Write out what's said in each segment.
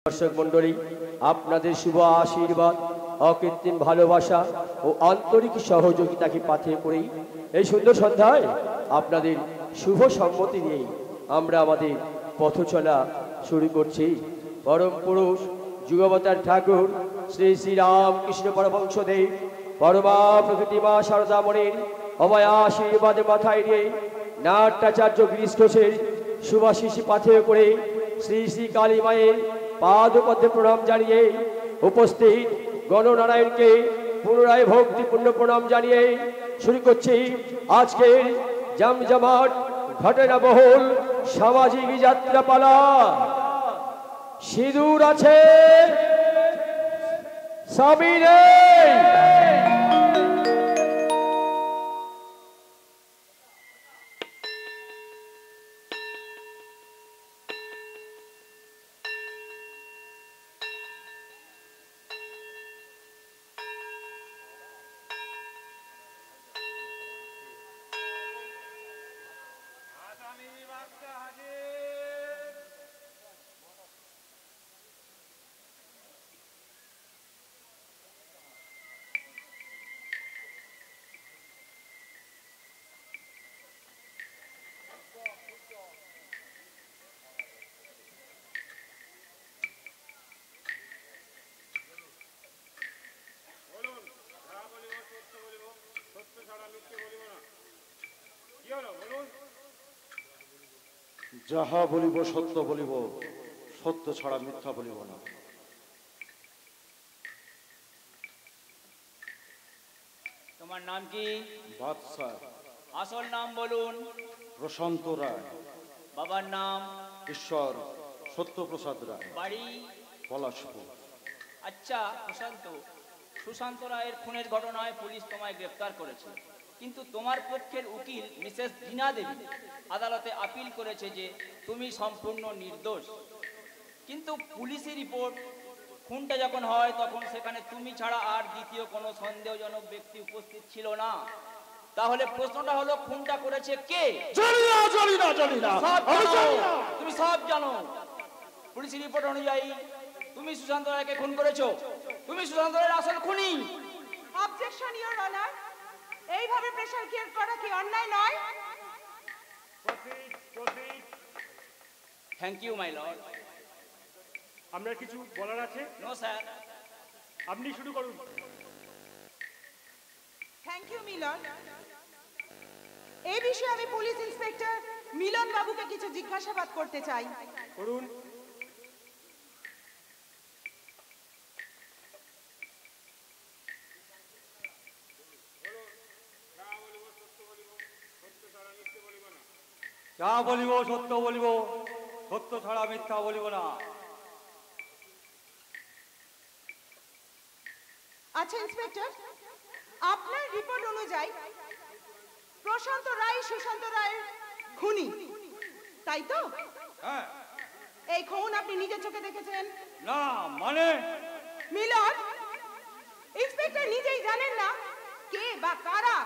দর্শক মণ্ডলী, আপনাদের শুভ আশীর্বাদ, অকৃত্রিম ভালোবাসা ও আন্তরিক সহযোগিতাকে পাথেয় করেই এই সুন্দর সন্ধ্যায় আপনাদের শুভ সম্মতি নিয়েই আমরা আমাদের পথ চলা শুরু করছি। পরম পুরুষ যুগাবতার ঠাকুর শ্রী শ্রী রামকৃষ্ণ পরমহংসদেব পরমা প্রকৃতি মা শারদামণির অভয় আশীর্বাদে মাথায় নিয়ে নাট্যাচার্য গিরিশ ঘোষের শুভাশিস পাথেয় করে শ্রী শ্রী কালী মায়ের পাদপদ্মে প্রণাম জানিয়ে উপস্থিত গণনারায়ণকে পুনরায় ভক্তিপূর্ণ প্রণাম জানিয়ে শুরু করছি আজকের জমজমাট ঘটনাবহুল সামাজিক যাত্রাপালা। সিঁদুর আছে সাবিরে যাহা বলিব সত্য বলিব, সত্য ছাড়া মিথ্যা বলিব না। তোমার নাম কি? বাদশাহ। আসল নাম বলুন। প্রশান্ত রায়। বাবার নাম? ঈশ্বর সত্যপ্রসাদ রায়। বাড়ি? পলাশপুর। আচ্ছা প্রশান্ত, সুশান্ত রায়ের খুনের ঘটনায় পুলিশ তোমায় গ্রেফতার করেছে, কিন্তু তোমার পক্ষের উকিল মিসেস দীনা দেবী আদালতে আপিল করেছে যে তুমি সম্পূর্ণ নির্দোষ। কিন্তু পুলিশি রিপোর্ট খুনটা যখন হয় তখন সেখানে তুমি ছাড়া আর দ্বিতীয় কোনো সন্দেহজনক ব্যক্তি উপস্থিত ছিল না। তাহলে প্রশ্নটা হলো খুনটা করেছে কে? তুমি সব জানো। পুলিশি রিপোর্ট অনুযায়ী তুমি সুশান্ত রায়কে খুন করেছো। তুমি সুশান্ত রায়ের আসল খুনি। অবজেকশন ইওর অনার, এইভাবে প্রেসার ক্রিয়েট করা কি অন্যায় নয়? Thank you my lord. আপনার কিছু বলার আছে? No sir. আপনি শুরু করুন। Thank you Milan. এই বিষয়ে আমি পুলিশ ইন্সপেক্টর মিলন বাবুকে কিছু জিজ্ঞাসাবাদ করতে চাই। করুন। যা বলিব সত্য বলিব, সত্য ছাড়া মিথ্যা বলিব না। আচ্ছা ইন্সপেক্টর, আপনার রিপোর্ট অনুযায়ী প্রশান্ত রায় সুশান্ত রায়ের খুনি, তাই তো? হ্যাঁ। এই খুন আপনি নিজের চোখে দেখেছেন? না মানে? মিলন, ইন্সপেক্টর নিজেই জানেন না কে বা কারা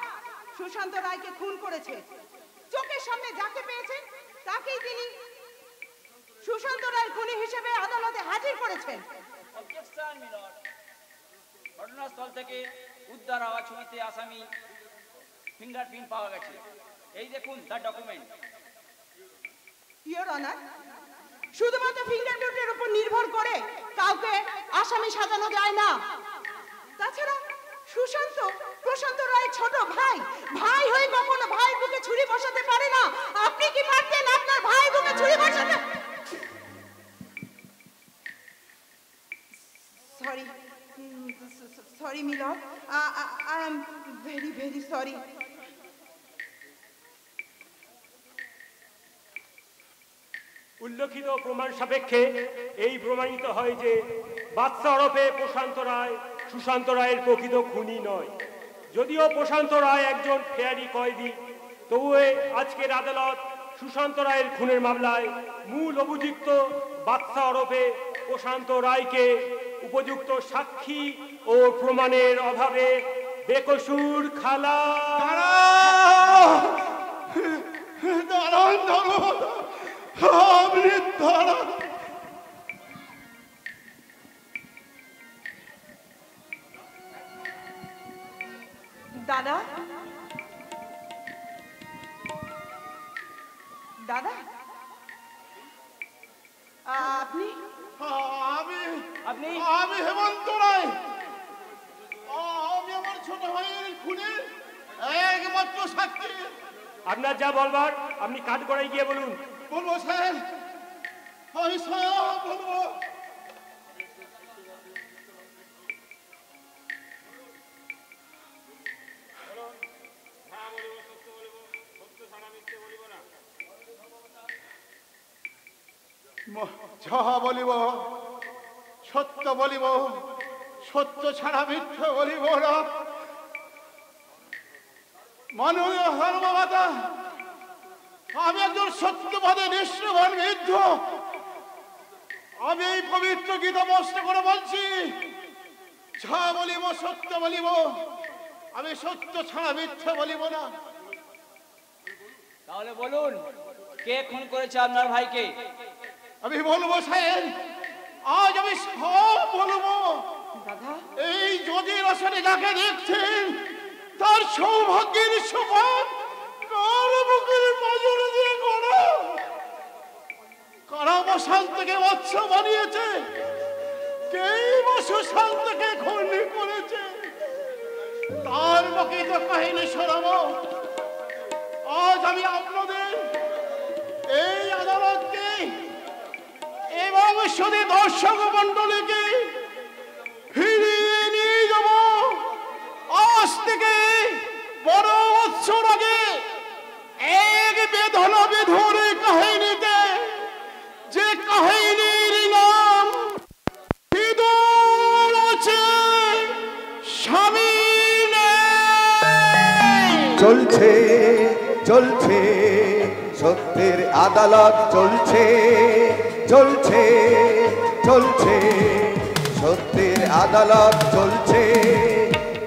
সুশান্ত রায়কে খুন করেছে। চোখের সামনে যাকে পেয়েছেন তাকেই তিনি সুশান্ত রায়ের খুনি হিসেবে আদালতে হাজির করেছেন। Objection me Lord. ঘটনাস্থল থেকে উদ্ধার হওয়া ছবিতে আসামি ফিঙ্গারপ্রিন্ট পাওয়া গেছে। এই দেখুন দ্য ডকুমেন্ট। ইওর অনার, শুধুমাত্র ফিঙ্গারপ্রিন্টের উপর নির্ভর করে কাউকে আসামি সাজানো যায় না। তাছাড়া সুশান্ত প্রশান্ত রায়ের ছোট ভাই, ভাই হয়ে কখনো ভাই বুকে ছুরি বসাতে পারে না। আপনি কি পারতেন আপনার ভাই বুকে ছুরি বসাতে? Sorry sorry Milan, I am very very sorry. উল্লেখিত প্রমাণ সাপেক্ষে এই প্রমাণিত হয় যে বাদশা ওরফে প্রশান্ত রায় সুশান্ত রায়ের প্রকৃত খুনি নয়। যদিও প্রশান্ত রায় একজন ফেয়ারি কয়েদি, তবুও আজকের আদালত সুশান্ত রায়ের খুনের মামলায় মূল অভিযুক্ত বাদশা ওরফে প্রশান্ত রায়কে উপযুক্ত সাক্ষী ও প্রমাণের অভাবে বেকসুর খালাস। দাদা দাদা আপনি আমি আপনি আমি হেমন্ত রায়। আমি আমার ছোট ভাইয়ের খুনের একমাত্র সাক্ষী। আপনার যা বলবার আপনি কাঠ গড়াই গিয়ে বলুন। বলবো স্যার, আমি সব বলবো। যাহা বলিব সত্য বলিব, সত্য ছাড়া মিথ্যে বলিব না। মাননীয় ধর্মমাতা, আমি একজন সত্যবাদী নিঃস্বার্থ বৃদ্ধ। আমি এই পবিত্র গীতা মস্ত করে বলছি, যা বলিব সত্য বলিব, আমি সত্য ছাড়া মিথ্যে বলিব না। তাহলে বলুন, কে খুন করেছে আপনার ভাইকে? আমি বলবো স্যার, আজ আমি সব বলবো। দাদা এই যদি আসলে যাকে দেখছেন, তার সৌভাগ্যের সমান কার বুকের নজরে দিয়ে করো। কারা বসন্তকে বৎস বানিয়েছে, কেই বসন্তকে খুন করেছে, তার প্রকৃত কাহিনী শোনাবো। আজ আমি আপনাদের এই আদালতকে এবং শুধু দর্শক মন্ডলীকে ফিরিয়ে নিয়ে যাব আজ থেকে 12 বছর আগে এক বেদনা বিধুর কাহিনীতে, যে কাহিনীর নাম সিঁদুর আছে স্বামী নেই। চলছে চলছে সত্যের আদালত, চলছে চলছে চলছে সত্যের আদালত, চলছে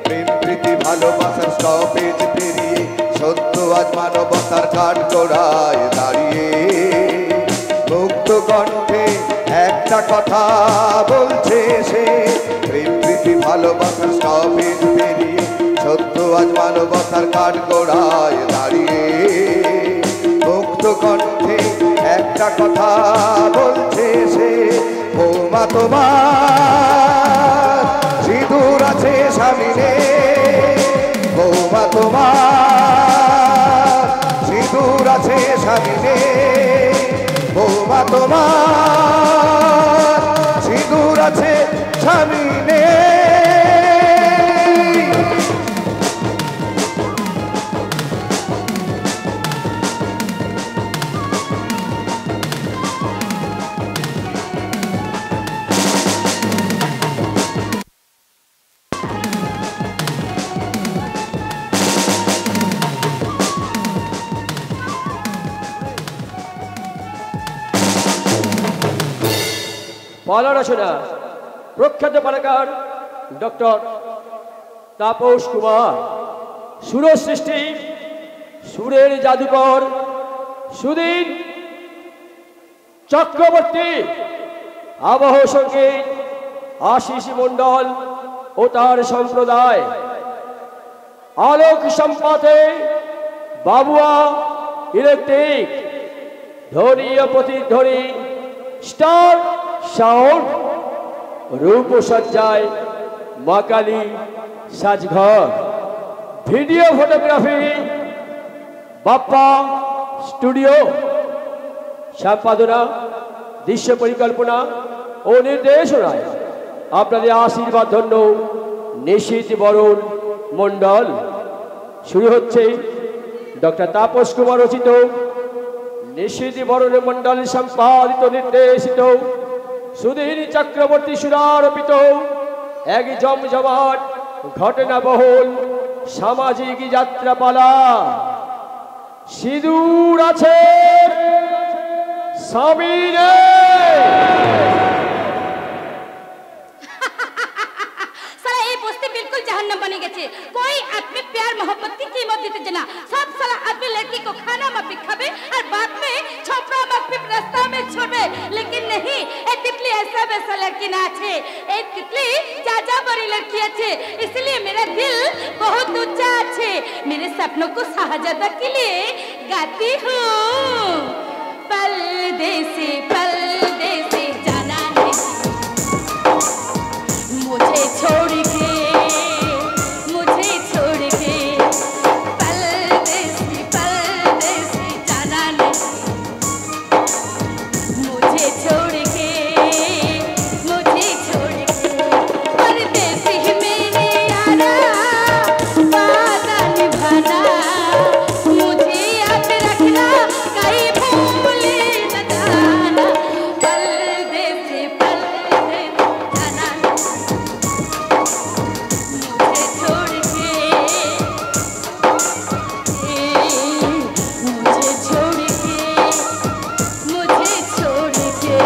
প্রেম প্রীতি ভালোবাসার স্টপেজ পেরিয়ে সত্য আজ মানবতার কাঠ গড়ায় দাঁড়িয়ে। মুক্ত কণ্ঠে একটা কথা বলছে সে, প্রেম প্রীতি ভালোবাসার স্টপেজ পেরিয়ে সত্য আজ মানবতার কাঠ গড়ায় দাঁড়িয়ে। মুক্ত কণ্ঠে একটা কথা বলছে সে, বৌমা তোমার সিঁদুর আছে সামনে, বৌমা তোমার সিঁদুর আছে সামনে, বৌমা তোমার সিঁদুর আছে সামনে। পালা রচনা প্রখ্যাত পালাকার ডক্টর তাপস কুমার, সুর সৃষ্টি সুরের জাদুকর সুধীন চক্রবর্তী, আবহ সঙ্গীত আশিস মণ্ডল ও তার সম্প্রদায়, আলোক সম্পাতে বাবুয়া ইলেকট্রিক, ধ্বনি ও প্রতিধ্বনি স্টার সাউন্ড, রূপসজ্জায় Ma Kali Sajghar, video photography Bappa studio, সম্পাদনা দৃশ্য পরিকল্পনা ও নির্দেশনায় আপনাদের আশীর্বাদ ধন্য নিশীথ বরণ মণ্ডল। শুরু হচ্ছে ডক্টর তাপস কুমার রচিত, নিশীথ বরণ মণ্ডল সম্পাদিত নির্দেশিত, সুধীর চক্রবর্তী সুরারোপিত এক জমজমাট ঘটনাবহুল সামাজিক যাত্রাপালা, সিঁদুর আছে স্বামী নেই। साला ये बस्ती बिल्कुल जहन्नम बनी गए कोई अपने प्यार मोहब्बत की कीमत देते जना। 7 साल आदमी लड़की को खाना मत खावे और बाद में छोपड़ा मत रास्ता में छोड़े। लेकिन नहीं, ए तितली ऐसा वैसा लड़की ना छे। ए तितली चाचा बड़ी लड़की है, इसलिए मेरा दिल बहुत ऊंचा है। मेरे सपनों को शाहजादा के लिए गाती हूँ। परदेसी परदेसी जाना नहीं मुझे छोड़ के, मुझे छोड़ के। परदेसी परदेसी जाना नहीं मुझे छोड़ के, मुझे छोड़ के। परदेसी मेरे यारा वादा निभाना, मुझे याद रखना कहीं भूले न जाना। परदेसी परदेसी जाना मुझे छोड़ के, मुझे छोड़ के, मुझे छोड़ के।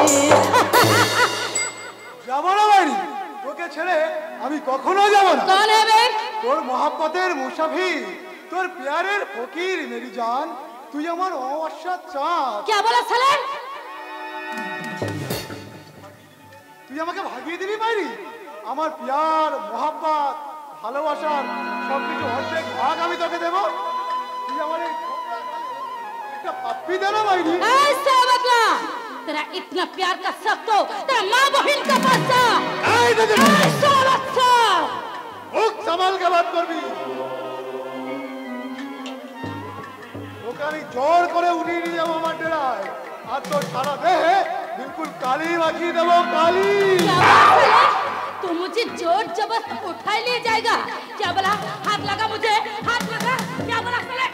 যাবো না বাড়ি, তোকে ছেড়ে আমি কখনো যাবো না। कौन है बे? তোর মহাব্বতের মুসাফির, তোর প্যারের ফকির মেরি জান, তুই আমার অমাবস্যার চাঁদ। क्या बोला साले? তুই আমাকে ভাগিয়ে দিবি বাইরি? আমার প্যার মহাব্বত ভালোবাসার সবকিছু অর্ধেক ভাগ আমি তোকে দেবো। তুই আমার এই একটা পাপ্পি দে না বাইরি। ऐसा बदला तेरा इतना प्यार का शक तो तेरा माँ बहन का पास था। এই দেখে ऐसा बच्चा মুখ সামালকে বাদ করবি। ওকে আমি জোর করে উঠিয়ে নিয়ে যাবো আমার ডেরায়, আর তোর সারা দেহে বিলকুল কালি মাখিয়ে দেবো, কালি। क्या बात है? तू मुझे जोर जबरदस्त उठा ले जाएगा। क्या बोला? हाथ लगा मुझे, हाथ लगा। क्या बोला साले?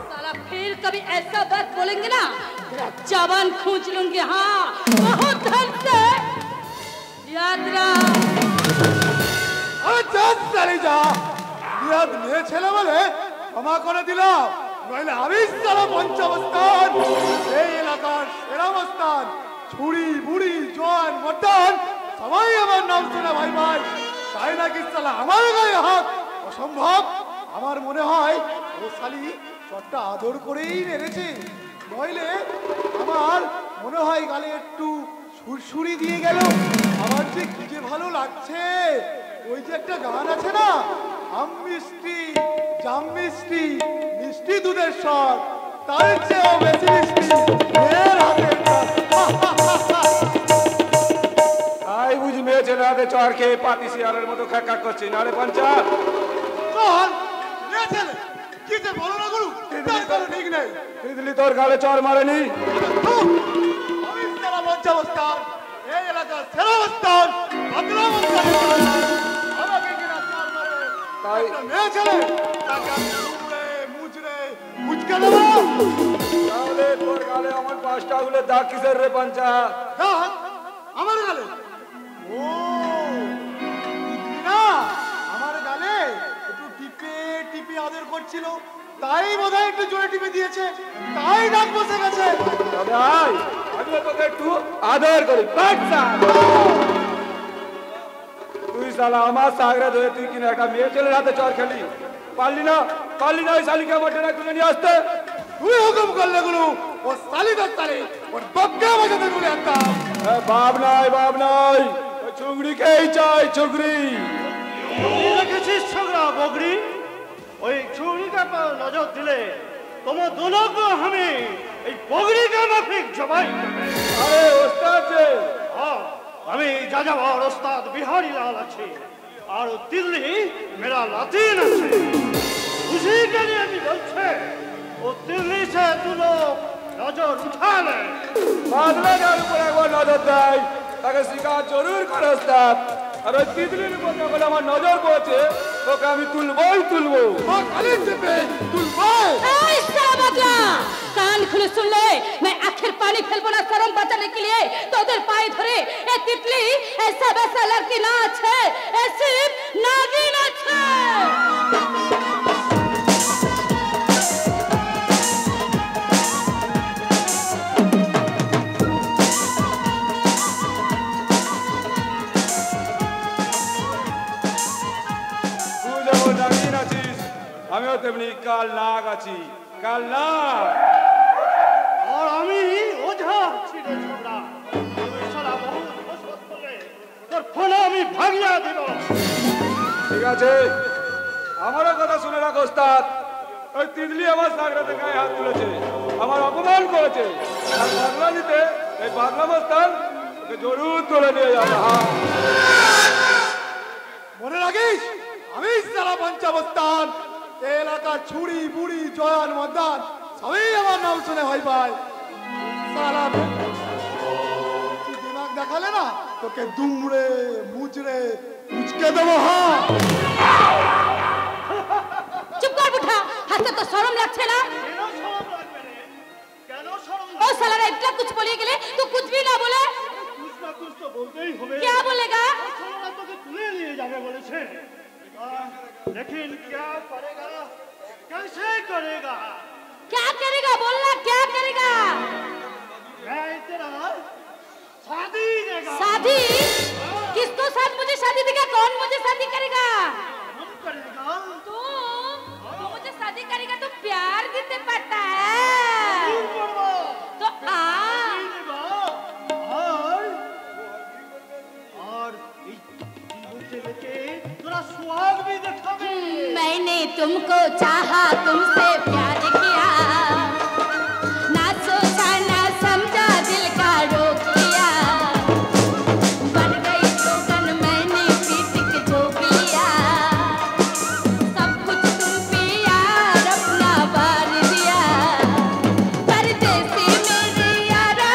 साला फिर कभी ऐसा बात बोलेंगे ना, तेरा जबान खींच लूंगी। हाँ, बहुत धन से याद रहा। আরে যা চালি যা, বিরাট মেয়ে ছেলে বলে ক্ষমা করে দিলাম, নইলে আমি সারা পঞ্চমস্থান, এই এলাকার সেরা মস্তান, ছুরি বুড়ি জোয়ান মটন সবাই আমার নাম শোনা ভাই ভাই। তাই নাকি সালা আমার গায়ে হাত অসম্ভব। আমার মনে হয় ও শালি চটটা আদর করেই মেরেছে, নইলে আমার মনে হয় গালে একটু সুরসুরি দিয়ে গেল। আমার যে কি যে ভালো লাগছে। ওই যে একটা গান আছে না, আম মিষ্টি জাম মিষ্টি মিষ্টি দুধের স্বর, তার চেয়েও বেশি মিষ্টি মেয়ের হাতের স্বাদ। আই বুঝি মেয়ে ছেলে হাতে চড় খেয়ে পাতি শিয়ারের মতো খ্যাক করছি না রে পঞ্চা। চল মেয়ে ছেলে কি যে বলো না গুরু, তার কোনো ঠিক নেই। তিতলি তোর গালে চড় মারেনি? আমি সারা পঞ্চমস্থান, এই এলাকার সেরা মস্তান, বদলা মস্তান। আমাকে কিনা চার মারে তাই একটা মেয়ে ছেলে, তাকে আমি মুড়ে মুচড়ে মুচকে দেবো। তাহলে তোর গালে আমার 5টা আঙুলের দাগ কিসের রে পঞ্চা? দাঁত আমার গালে? ও না, আমার গালে একটু টিপে টিপে আদর করছিল, তাই বোধহয় একটু জোরে টিপে দিয়েছে, তাই দাগ বসে গেছে। তবে আয় আমিও তোকে একটু আদর করি। বাচ্চা তুই শালা আমার সাগরে ধরে তুই কিনা একটা মেয়ে ছেলের হাতে চড় খেলি, পারলি না? পারলি না ওই শালিকে আমার ডেরা তুলে নিয়ে আসতে? তুই হুকুম করলে গুরু, ও সালি দশ সালি ওর বক্কা বাজাতে তুলে আনতাম। বাপ নাই বাপ নাই, ওই চুংড়িকেই চাই, চুংড়ি। দেখেছিস ছোকরা বগরি, ওই চুরিটা পর নজর দিলে তোমার দুলোক আমি এই বগরিকে মাফিক জবাই করবে। আরে ওস্তাদ যে আমি যাযাবর ওস্তাদ বিহারি লাল আছি, আর দিল্লি মেরা লাতিন আছে। उसी के लिए भी बोलते वो दिल्ली से तू लोग नजर उठा ले। বাদলা যার উপর একবার নজর দেয় তাকে শিকার জরুর করে ওস্তাদ। আর ওই তিতলির উপর যখন আমার নজর পড়েছে তোকে আমি তুলবই তুলবো। ऐसा बदला कान खुले सुन ले, मैं आखिर पानी फेलबो ना शर्म बचाने के लिए तोদের पाए धरे। ए तितली ऐसा वैसा लड़की ना আছে, ऐसी नागिन আছে। তুই যেমন আমিও তেমনি কাল নাগ আছি, কাল নাগ। আর আমি ওঝা ছিঁড়ে ছোড়া। তুই সারা বহু ফসফস করে তোর ফোনে আমি ভাগিয়া দিব। ঠিক আছে, আমারও কথা শুনে রাখো ওস্তাদ। ওই তিতলি আমার সাগরাতে গায়ে হাত তুলেছে, আমার অপমান করেছে। আর বাংলা নিতে এই বাংলা মস্তান ওকে জরুর তুলে নিয়ে যাবে। হ্যাঁ, মনে রাখিস আমি সারা পঞ্চাবস্থান এলাকার ছুরি বুড়ি জয়ান মদ্দান সবই আমার নাম শুনে হয় পাই। সারা তুই দিমাগ দেখালে না তোকে দুমড়ে মুচড়ে মুচকে দেবো। হ্যাঁ, চুপ কর বুঠা, হাতে তো শরম লাগছে না? কেন শরম লাগবে রে? কেন শরম ओ साला इतना कुछ बोलिए के लिए तू कुछ भी ना बोले। कुछ ना कुछ तो बोलते ही होवे। क्या बोलेगा? छोरा तो के तुले लिए जावे बोले छे। लेकिन क्या करेगा, कैसे करेगा? क्या करेगा बोलना, क्या करेगा? मैं तेरा शादी देगा। शादी? किसको साथ मुझे शादी देगा? कौन मुझे शादी करेगा? हम करेगा। तू मुझे शादी करेगा तो प्यार देते पड़ता है। तो आ स्वाद भी दिखावे। मैंने तुमको चाहा, तुमसे प्यार किया, ना सोचा ना समझा, दिल का रोक लिया, बन गई ठोकर मैंने पीट के ठोक लिया, सब कुछ तुम पे यार अपना बार दिया, परदेसी मेरे यारा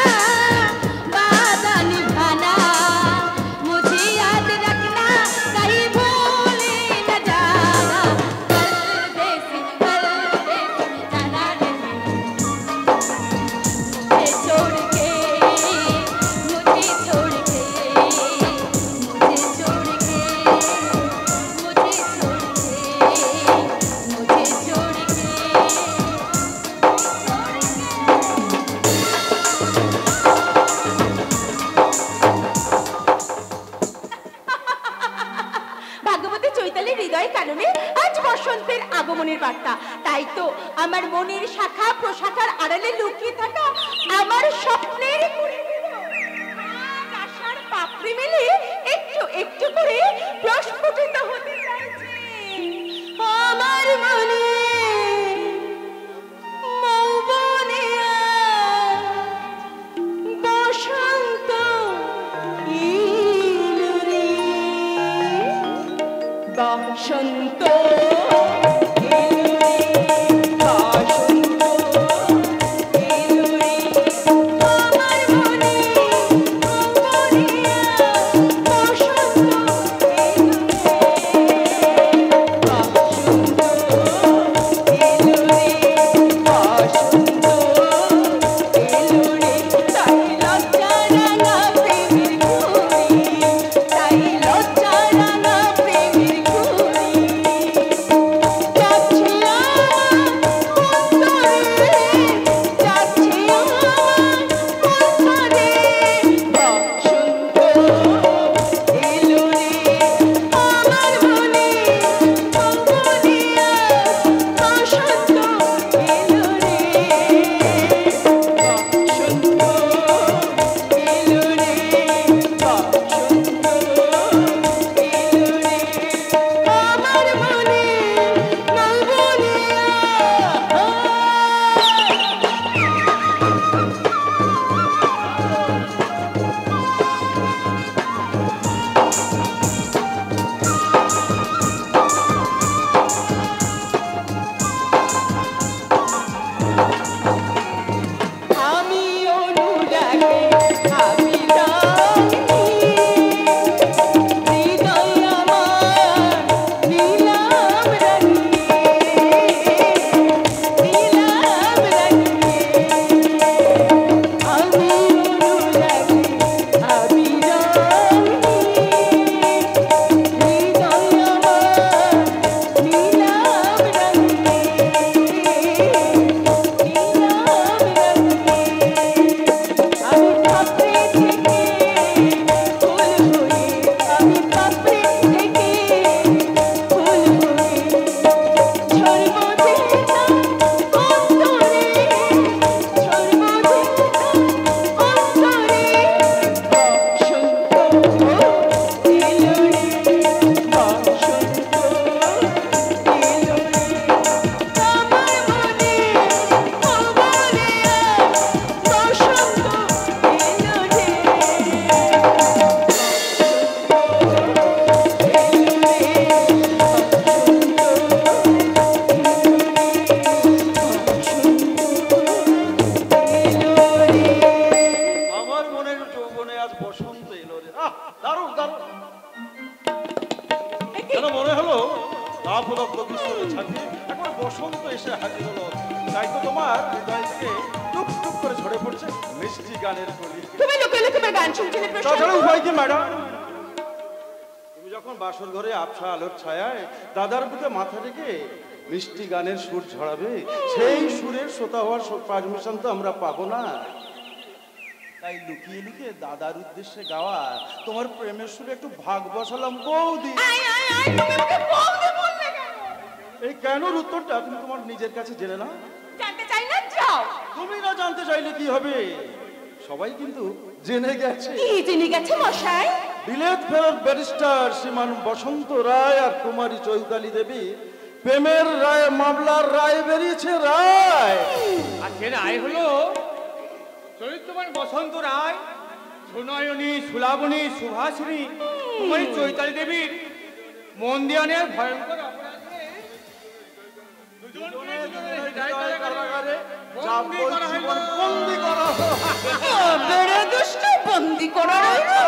वादा निभाना, मुझे याद रखना कहीं भूल न जाना, परदेसी जाना नहीं, मुझे छोड़ के, मुझे छोड़ के, मुझे छोड़ के, मुझे छोड़ के, मुझे छोड़ ভাগ্যবতী চৈতালির হৃদয় কাননে আজ বসন্তের আগমনের বার্তা। তাই তো আমার মনের শাখা প্রশাখার আড়ালে লুকিয়ে থাকা আমার স্বপ্নের কুড়িগুলো আজ আশার পাপড়ি মেলে একটু একটু করে প্রস্ফুটিত হতে চাইছে আমার মনে। মৌবনে বসন্ত এলো রে, বসন্ত তাই লজ্জা রাঙা প্রেমের ঘুড়ি বসন্ত এলো রে। দারুণ দারুণ। যেন মনে হলো তাপদগ্ধ গ্রীষ্মের ছাড়িয়ে একবার বসন্ত এসে হাজির হলো। তাই তো তোমার হৃদয় থেকে টুক টুক করে ঝরে পড়ছে মিষ্টি গানের কলি। তুমি লোকে লোকে গান শুনছিলে তাছাড়া উপায় কি ম্যাডাম? তুমি যখন বাসর ঘরে আবছা আলোর ছায়ায় দাদার বুকে মাথা রেখে মিষ্টি গানের সুর ঝরাবে, সেই সুরের শ্রোতা হওয়ার পারমিশন তো আমরা পাবো না। তাই লুকিয়ে লুকিয়ে দাদার উদ্দেশ্যে গাওয়া তোমার প্রেমের সুরে একটু ভাগ বসালাম বৌদি। এই কেনর উত্তরটা তুমি তোমার নিজের কাছে জেনে না? জানতে চাই না, যাও। তুমি না জানতে চাইলে কি হবে? সবাই কিন্তু জেনে গেছে। কি জেনে গেছে মশাই? বিলেত ফেরত ব্যারিস্টার শ্রীমান বসন্ত রায় আর কুমারী চৈতালি দেবী প্রেমের রায় মামলার রায় বেরিয়েছে। রায় আর সে রায় হলো চরিত্রবান বসন্ত রায়, সুনয়নী, সুলাবনী, সুভাষিনী, কুমারী চৈতালি দেবীর মন্দিয়ানের ভয়ঙ্কর অপরাধে কারাগারে বন্দী করা বন্দি করা হলো।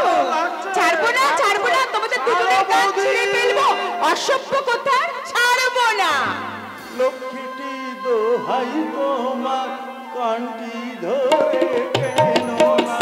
ছাড়বো না, ছাড়বো না, তোমাদের দুজনের কান ছিঁড়ে ফেলবো। অসভ্য কথা, ছাড়বো না। লক্ষ্মীটি দোহাই তোমার কান্টি ধরে কেন না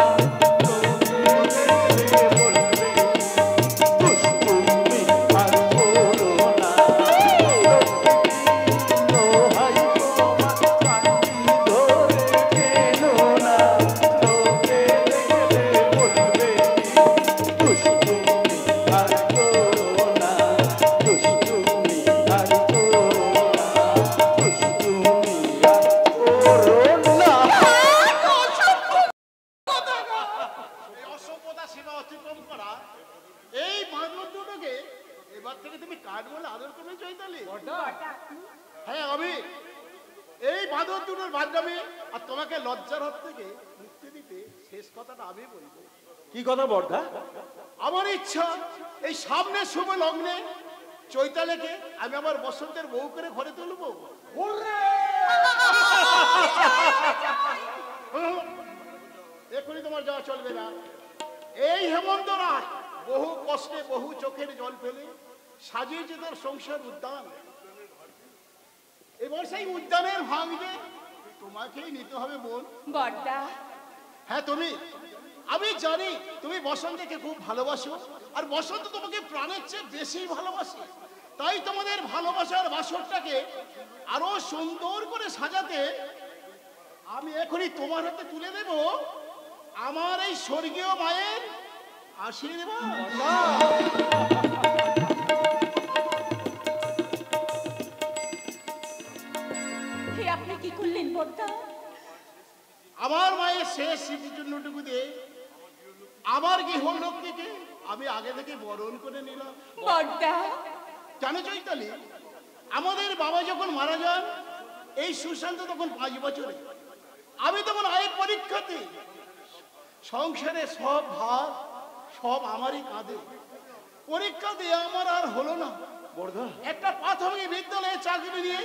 কি কথা বর্ধা? আমার ইচ্ছা এই সামনে শুভ লগ্নে চৈতালিকে আমি আমার বসন্তের বউ করে ঘরে তুলবো। এখনই তোমার যাওয়া চলবে না। এই হেমন্ত রায় বহু কষ্টে বহু চোখের জল ফেলে সাজিয়েছে তার সংসার উদ্যান। এবার সেই উদ্যানের ভাঙবে তোমাকেই নিতে হবে বোন। বড়দা, হ্যাঁ তুমি, আমি জানি তুমি বসন্তকে খুব ভালোবাসো, আর বসন্ত তোমাকে প্রাণের চেয়ে বেশি ভালোবাসে। তাই তোমাদের ভালোবাসার বাসরটাকে আরো সুন্দর করে সাজাতে আমি এখনই তোমার হাতে তুলে দেব আমার এই স্বর্গীয় মায়ের আশীর্বাদ। আপনি কি করলেন বড়দা? আমার মায়ের শেষ স্মৃতিচিহ্নটুকু দিয়ে আমার গৃহলক্ষ্মীকে আমি আগে থেকে বরণ করে নিলাম। বড়দা, কেন চৈতালি, আমাদের বাবা যখন মারা যান এই সুশান্ত তখন 5 বছরে, আমি তখন আয় পরীক্ষাতে। সংসারে সব ভার সব আমারই কাঁধে। পরীক্ষা দিয়ে আমার আর হলো না। একটা প্রাথমিক বিদ্যালয়ে চাকরি নিয়ে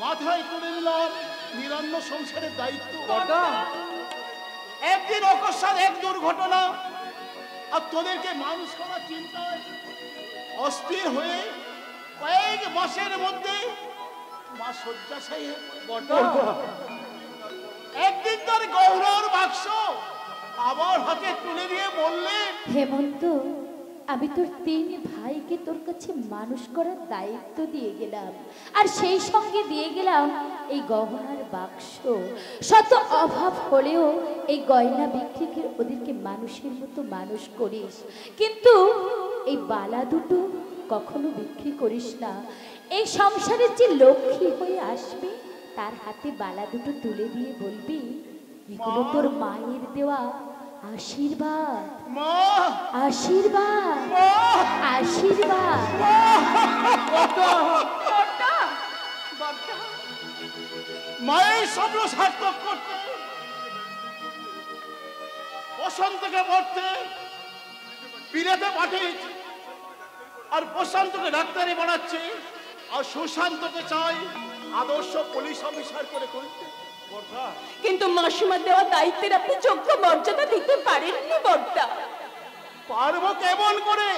মাথায় তুলে নিলাম নিরান্ন সংসারের দায়িত্ব। একদিন অকস্মাৎ এক দুর্ঘটনা আর তোদেরকে মানুষ করার চিন্তায় অস্থির হয়ে কয়েক মাসের মধ্যে মা শয্যাশায়ী একদিন তার গৌরর বাক্স আমার হাতে তুলে দিয়ে বললেন, হেমন্ত, আমি তোর 3 ভাইকে তোর কাছে মানুষ করার দায়িত্ব দিয়ে গেলাম, আর সেই সঙ্গে দিয়ে গেলাম এই গহনার বাক্স। শত অভাব হলেও এই গয়না বিক্রি করে ওদেরকে মানুষের মতো মানুষ করিস, কিন্তু এই বালা দুটো কখনো বিক্রি করিস না। এই সংসারের যে লক্ষ্মী হয়ে আসবে তার হাতে বালা দুটো তুলে দিয়ে বলবি, এগুলো তোর মায়ের দেওয়া আশীর্বাদ। আশীর্বাদ, আশীর্বাদ। মায়ের স্বপ্ন সার্থক করতে বসন্তকে মরতে বিলেতে পাঠিয়েছে, আর বসন্তকে ডাক্তারি বানাচ্ছে, আর সুশান্তকে চাই আদর্শ পুলিশ অফিসার করে তুলতে। কিন্তু মাসিমার দেওয়া দায়িত্বের আপনি যোগ্য মর্যাদা দিতে পারেননি বড়দা। পারবো কেমন করে?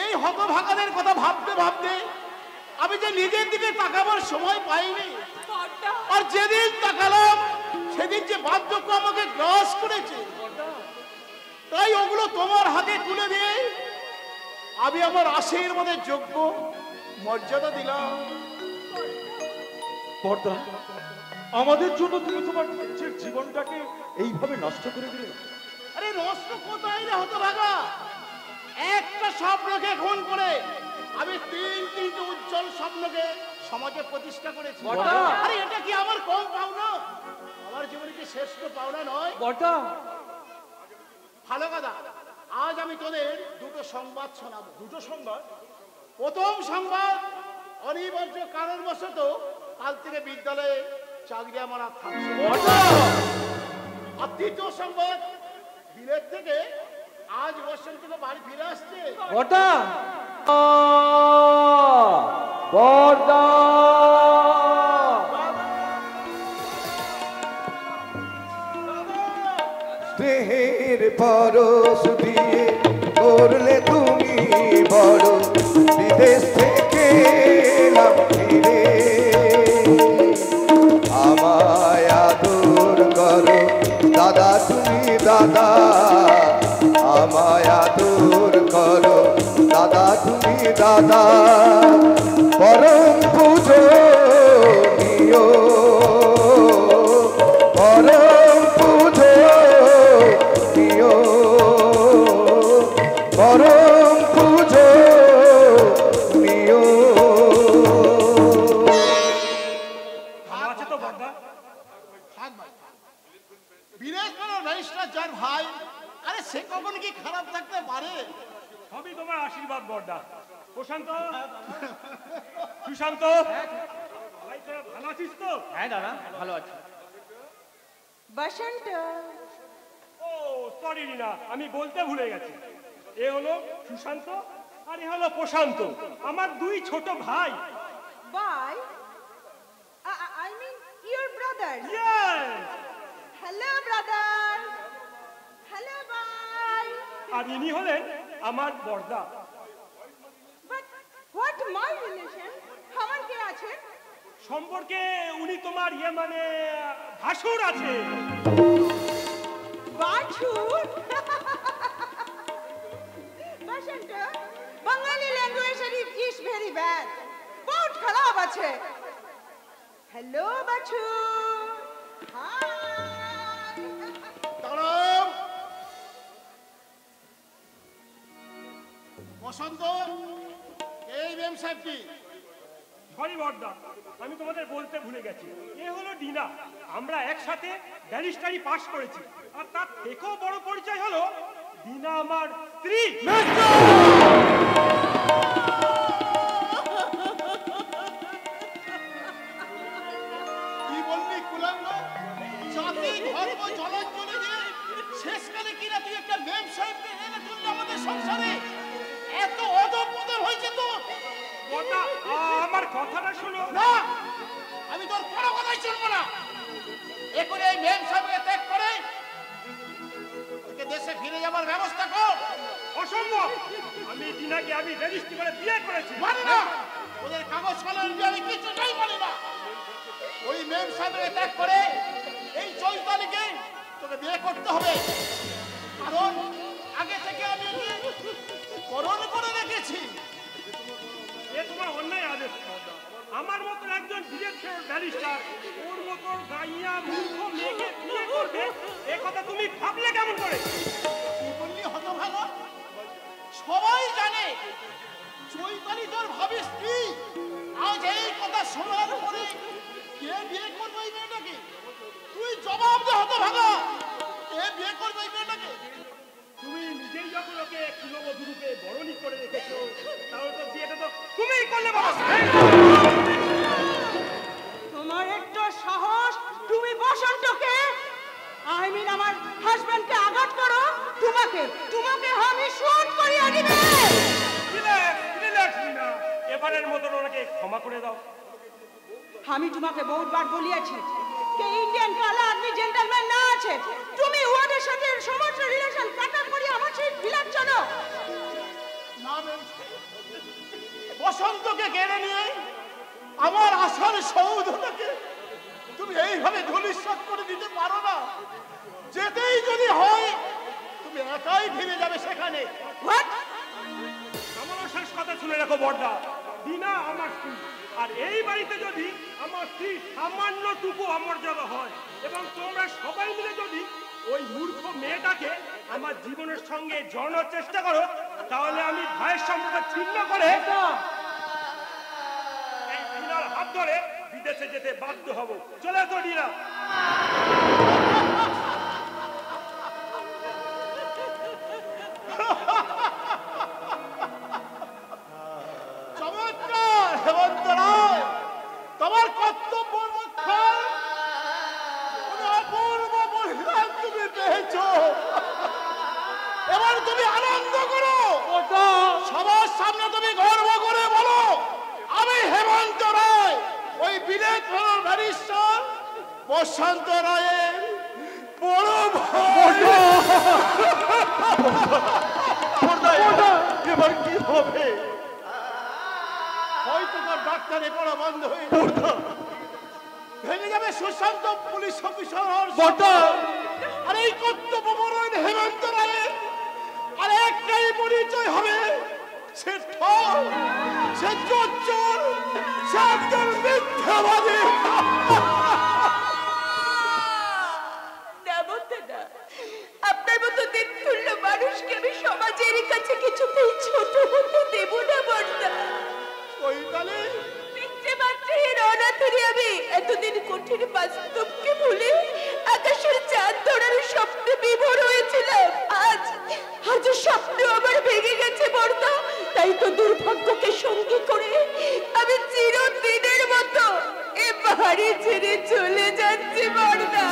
এই হতভাগাদের কথা ভাবতে ভাবতে আমি যে নিজের দিকে তাকাবার সময় পাইনি, আর যেদিন তাকালাম সেদিন যে বার্ধক্য আমাকে গ্রাস করেছে, তাই ওগুলো তোমার হাতে তুলে দিয়ে আমি আমার আশীর্বাদের যোগ্য মর্যাদা দিলাম। বর্দা, আমাদের জন্য তুমি তোমার নিজের জীবনটাকে এইভাবে নষ্ট করে দিলে। আরে নষ্ট কোথায় রে হতভাগা? একটা স্বপ্নকে খুন করে আমি তিনটে উজ্জ্বল স্বপ্নকে সমাজে প্রতিষ্ঠা করেছি। আরে এটা কি আমার কম পাওনা? আমার জীবনে কি শ্রেষ্ঠ পাওনা নয়? বর্দা, ভালো কথা, আজ আমি তোদের দুটো সংবাদ শোনাবো। দুটো সংবাদ? প্রথম সংবাদ, অনিবার্য কারণবশত কাল থেকে বিদ্যালয়ে চাকরি আমার আর থাকছে। আর দ্বিতীয় সংবাদ, বিলেত থেকে আজ বসন্ত থেকে বাড়ি ফিরে আসছে। বর্দা, বর্দা, স্নেহের পরশ দিয়ে করলে তুমি বড়, বিদেশ থেকে এলাম ফিরে, আমায় আদর করো দাদা তুমি দাদা, আমায় আদর করো দাদা তুমি দাদা, পরম পুজো নিও, পরম পুজো নিও, পরম পুজো নিও। আছে তো বর্দা? থাক ভাই, বিদেশ কোনো রেজিস্ট্রার যার ভাই, আরে সে কখন কি খারাপ থাকতে পারে? সবই তোমার আশীর্বাদ বর্দা। প্রশান্ত, সুশান্ত, ভাই তোরা ভালো আছিস তো? হ্যাঁ দাদা, ভালো আছি। বসন্ত, ও সরি রিনা, আমি বলতে ভুলে গেছি। এ হলো সুশান্ত আর এ হলো প্রশান্ত, আমার দুই ছোট ভাই। Bye, I mean your brother. Yes! Hello brother. Hello bye. আর ইনি হলেন আমার বর্দা। But what my relation? আমার কে আছে? সম্পর্কে উনি তোমার মানে ভাসুর আছে। বাছুর? বসন্ত, বাঙালি ল্যাঙ্গুয়েজ ইজ ভেরি ব্যাড, বহুত খারাপ আছে। হ্যালো বাছুর, হাই। দাঁড়াও বসন্ত, এই মেম সাহেব কি? সরি বর্দা, আমি তোমাদের বলতে ভুলে গেছি। এ হলো ডিনা, আমরা একসাথে ব্যারিস্টারি পাস করেছি। আর তার থেকেও বড় পরিচয় হলো ডিনা আমার স্ত্রী। কি বললি কুলাঙ্গ? জাতি ধর্ম জলাঞ্জলি দিয়ে শেষকালে কিনা তুই একটা মেম সাহেবকে এনে তুললি আমাদের সংসারে? এত অধঃপতন হয়েছে তো? বর্দা, আমার কথাটা শোনো। না, আমি তোর কোনো কথাই শুনবো না। এখন এই মেম সাহেবকে ত্যাগ করে তোকে দেশে ফিরে যাবার ব্যবস্থা কর। অসম্ভব, আমি ডিনাকে আমি রেজিস্ট্রি করে বিয়ে করেছি। মানি না, ওদের কাগজ কলম দিয়ে আমি কিছু নাই মানি না। ওই মেম সাহেবকে ত্যাগ করে এই চৈতালিকে তোকে বিয়ে করতে হবে, কারণ আগে থেকে আমি ওকে করণ করে রেখেছি। এ তোমার অন্যায় আদেশ বর্দা। আমার মতো একজন বিচক্ষণ ব্যারিস্টার ওর মতো গাইয়া মূর্খ মেয়েকে বিয়ে করবে, এ কথা তুমি ভাবলে কেমন করে? কি বললি হতভাগা? সবাই জানে চৈতালি তোর ভাবি স্ত্রী। আজ এই কথা শোনার পরে কে বিয়ে করবে এই মেয়েটাকে? তুই জবাব দে হতভাগা, কে বিয়ে করবে এই মেয়েটাকে? তুমি নিজেই যখন ওকে কুলবধূ রূপে বরণী করে রেখেছো, তাহলে তো বিয়েটা তো তুমিই করলে বাবা। তোমার একটু সাহস, তুমি বসন্তকে আই মিন আমার হাজবেন্ডকে আঘাত করো, তোমাকে আমি শুট করিয়ে দিবে। এবারের মতন ওনাকে ক্ষমা করে দাও। আমি তোমাকে বহুবার বলিয়াছি যে ইন্ডিয়ান কালা আদমি জেন্টলম্যান না আছে, তুমি ওদের সাথে সমস্ত রিলেশন কাটা করি আমার সেই বিলাচ্ছ না। বসন্তকে কেড়ে নিয়ে আমার আশার সৌধটাকে তুমি এইভাবে ধূলিসাৎ করে দিতে পারো না। যেতেই যদি হয় তুমি একাই ফিরে যাবে সেখানে। আমার শেষ কথা শুনে রাখো বড়দা, দিনা আমার স্ত্রী, আর এই বাড়িতে যদি আমার স্ত্রী সামান্যটুকু অমর্যাদা হয় এবং তোমরা সবাই মিলে যদি ওই মূর্খ মেয়েটাকে আমার জীবনের সঙ্গে জড়ানোর চেষ্টা করো, তাহলে আমি ভাইয়ের সম্পর্ক ছিন্ন করে এই দিনার হাত ধরে বিদেশে যেতে বাধ্য হব। চলে তো দিনা। চমৎকার হেমন্ত রায়, তোমার কর্তব্য রক্ষায় অপূর্ব পরিণাম তুমি পেয়েছো। এবার তুমি আনন্দ করো, সবার সামনে তুমি গর্ব করে বলো, আমি হেমন্ত রায় ওই বিলেত ব্যারিস্টার বসন্ত রায়ের বড় ভাই। এবার কি হবে? হয়তো তোর ডাক্তারে পড়া বন্ধ হয়ে ভেঙে যাবে সুশান্ত পুলিশ অফিসার। আর এই কর্তব্য পরায়ণ হেমন্ত রায়ের আর একটাই পরিচয় হবে, সে সে চোর, সে একজন মিথ্যাবাদী। আপনার মতো দিনতুল্য মানুষকে আমি সমাজের কাছে কিছুতেই ছোট হতে দেব না বর্দা। আমি এতদিন কঠিন বাস্তবকে ভুলে আকাশের চাঁদ ধরার স্বপ্নে বিভোর হয়েছিলাম। আজ স্বপ্ন আমার ভেঙে গেছে বর্দা। তাই তো দুর্ভাগ্যকে সঙ্গী করে আমি চিরদিনের মতো এ বাড়ি ছেড়ে চলে যাচ্ছি বর্দা।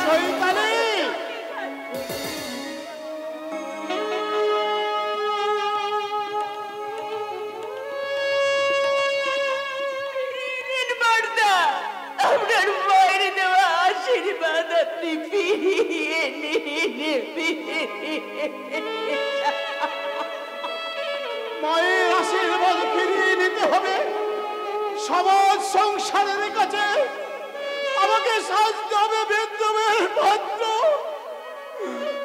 আপনার মায়ের দেওয়া আশীর্বাদ আপনি ফিরিয়ে মায়ের আশীর্বাদ ফিরিয়ে নিতে হবে সমাজ সংসারের কাছে। আমাকে সাজতে হবে বেদমের পাত্র।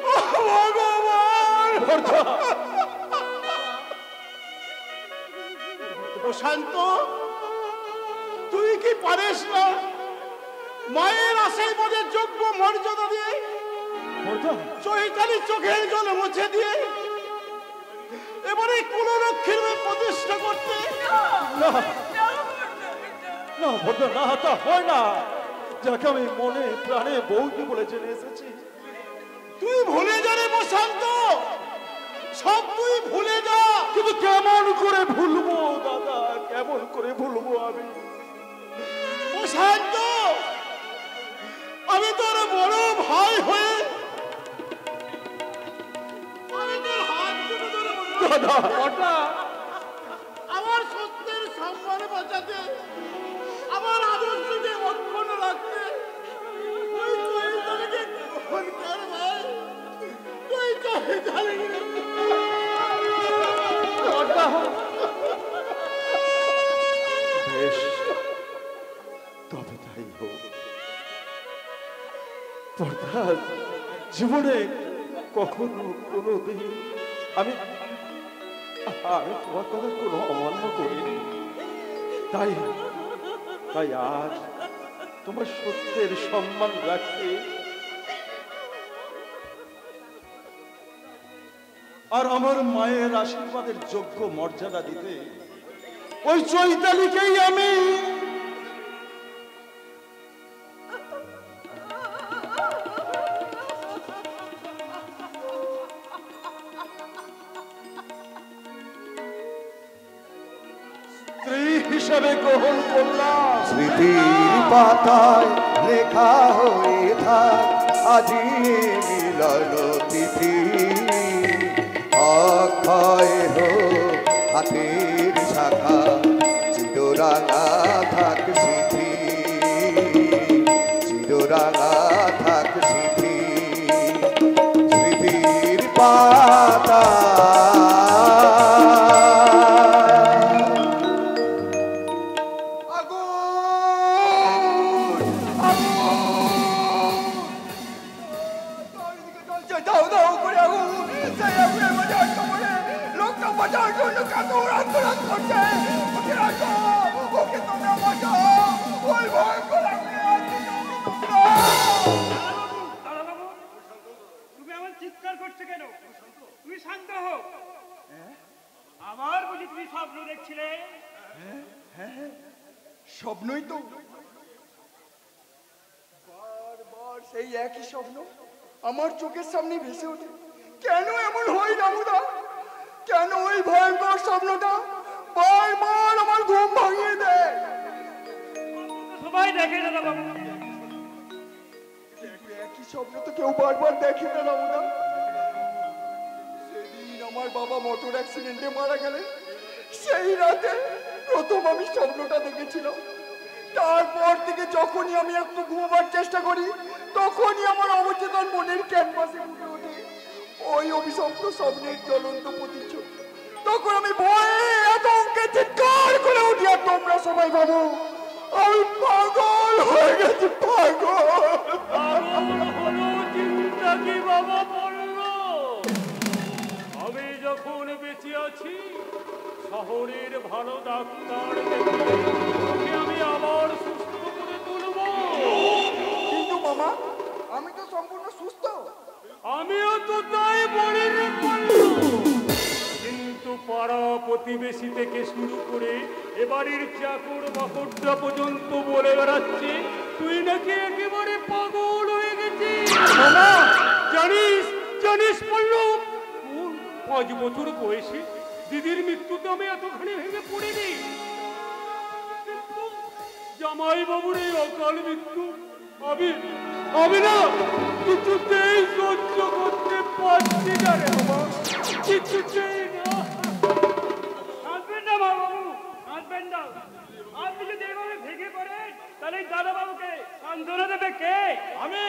ভগবান প্রশান্ত, তুই কি পারিস না মায়ের আশীর্বাদের যোগ্য মর্যাদা দিয়ে চৈতালি চোখের জল মুছে দিয়ে এবারে কোন রক্ষীর প্রতিষ্ঠা করতে? না ভদ্র, না তা হয় না। যাকে আমি মনে প্রাণে বউকে বলে জেনে এসেছি। তুই ভুলে যা রে প্রশান্ত, সব তুই ভুলে যা। কিন্তু কেমন করে ভুলবো দাদা, কেমন করে ভুলবো আমি? প্রশান্ত, আমি তোর বড় ভাই হয়ে আমি তোর হাত ধরে দাদা, আমার সত্যের সম্মান বাঁচাতে, আমার আদর্শকে অক্ষুণ্ণ রাখতে তুই চৈতালিকে গ্রহণ কর ভাই। তুই চৈতালিকে বেশ, তবে তাই হোক। অর্থাৎ জীবনে কখনো কোনোদিন আমি তোমার কথা কোনো অমান্য করিনি। তাই আজ তোমার সত্যের সম্মান রাখতে আর আমার মায়ের আশীর্বাদের যোগ্য মর্যাদা দিতে ওই চৈতালিকেই আমি হিসাবে গ্রহণ করলাম। স্মৃতির পাতায় লেখা হয়ে থাক আজি মিলন তিথি। অক্ষয় হোক হাতের শাখা, চিররাঙা থাক স্মৃতি, চিররাঙা থাক স্মৃতি। স্মৃতির পাতা বাঁচার জন্য কত আন্দোলন করছে। ওকে রাখো, ওকে তোমরা বাঁচাও। ওই ভয়ঙ্কর তুমি আমার চিৎকার করছো কেন? তুমি শান্ত হও। আমার বুঝি তুমি স্বপ্ন দেখছিলে? হ্যাঁ, স্বপ্নই তো। বারবার সেই একই স্বপ্ন আমার চোখের সামনে ভেসে ওঠে। কেন এমন হয় রামুদা? কেন ওই ভয়ঙ্কর স্বপ্নটা বারবার আমার ঘুম ভাঙিয়ে দেয়? সবাই দেখে দাদা বাবু, একই স্বপ্ন তো কেউ বারবার দেখে না রামুদা। সেদিন আমার বাবা মোটর অ্যাক্সিডেন্টে মারা গেলেন, সেই রাতে প্রথম আমি স্বপ্নটা দেখেছিলাম। তারপর থেকে যখনই আমি একটু ঘুমাবার চেষ্টা করি, তখনই আমার অবচেতন মনের ক্যানভাসে উঠে ওঠে ওই অভিশপ্ত স্বপ্নের জ্বলন্ত প্রতিচ্ছবি। তখন আমি ভয়ে আতঙ্কে চিৎকার করে উঠি, আর তোমরা সবাই ভাবো আমি পাগল হয়ে গেছি। চিন্তা কি বাবা পড়লো? আমি যখন বেঁচে আছি, শহরের ভালো ডাক্তার দেখে আমি আবার সুস্থ করে তুলব। কিন্তু মামা, আমি তো সম্পূর্ণ সুস্থ। আমিও তো তাই বলে রে পড়লো। কিন্তু পাড়া প্রতিবেশী থেকে শুরু করে এবাড়ির চাকর বাকরটা পর্যন্ত বলে বেড়াচ্ছে তুই নাকি একেবারে পাগল হয়ে গেছিস। জানিস পড়লো, 5 বছর বয়সে দিদির মৃত্যুতে আমি এতখানি ভেঙে পড়িনি। জামাই বাবুর এই অকাল মৃত্যু আমি না কিছুতেই সহ্য করতে পারছি না রে বাবা, কিছুতেই না। আসবেন না বাবু, আসবেন না। আপনি যদি এভাবে ভেঙে পড়েন, তাহলে দাদা বাবুকে সান্ত্বনা দেবে কে? আমি।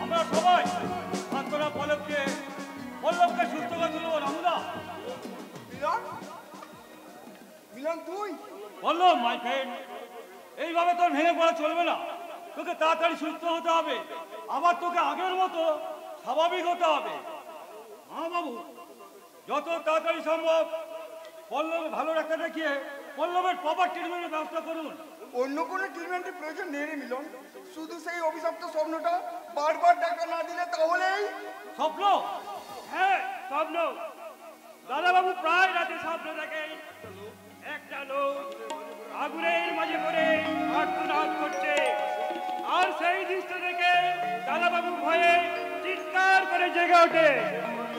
আমরা সবাই সান্ত্বনা পল্লবকে সুস্থ করে তুলব। রামুদা, মিলন তুই পল্লব মাই ফ্রেন্ড, এইভাবে তোর ভেঙে পড়া চলবে না। তোকে তাড়াতাড়ি সুস্থ হতে হবে, আবার তোকে আগের মতো স্বাভাবিক হতে হবে। হ্যাঁ বাবু, যত তাড়াতাড়ি সম্ভব পল্লব ভালো ডাক্তার দেখিয়ে পল্লবের প্রপার ট্রিটমেন্টের ব্যবস্থা করুন। অন্য কোনো ট্রিটমেন্টের প্রয়োজন নেই রে মিলন, শুধু সেই অভিশপ্ত স্বপ্নটা বারবার দেখা না দিলে তাহলেই। স্বপ্ন? হ্যাঁ স্বপ্ন। দাদাবাবু প্রায় রাতে স্বপ্ন দেখে একটা লোক আগুনের মাঝে পড়ে আত্মনাদ করছে, আর সেই দৃশ্য দেখে দাদাবাবু ভয়ে চিৎকার করে জেগে ওঠে।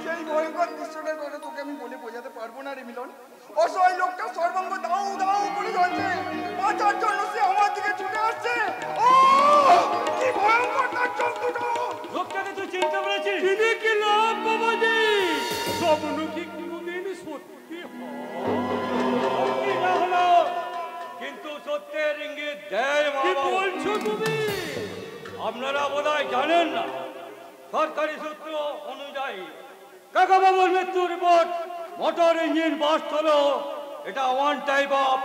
সেই ভয়ঙ্কর দৃশ্যটার কথা তোকে আমি বলে বোঝাতে পারবো না রে মিলন। অসহায় লোকটা সর্বাঙ্গ দাউ দাউ করে জ্বলছে, বাঁচার জন্য সে আমার দিকে ছুটে আসছে। কি ভয়ঙ্কর তার চোখ দুটো! লোকটাকে তুই চিনতে পেরেছিস? চিনি কি লাভ বাবাজি? স্বপ্ন কি কোনোদিন সত্যি হলো? কিন্তু সত্যের ইঙ্গিত দেয়। কি বলছো তুমি? আপনারা বোধহয় জানেন না, সরকারি সূত্র অনুযায়ী কাকাবাবুর মৃত্যুর রিপোর্ট মোটর ইঞ্জিন বাস্ট হলো। এটা ওয়ান টাইপ অফ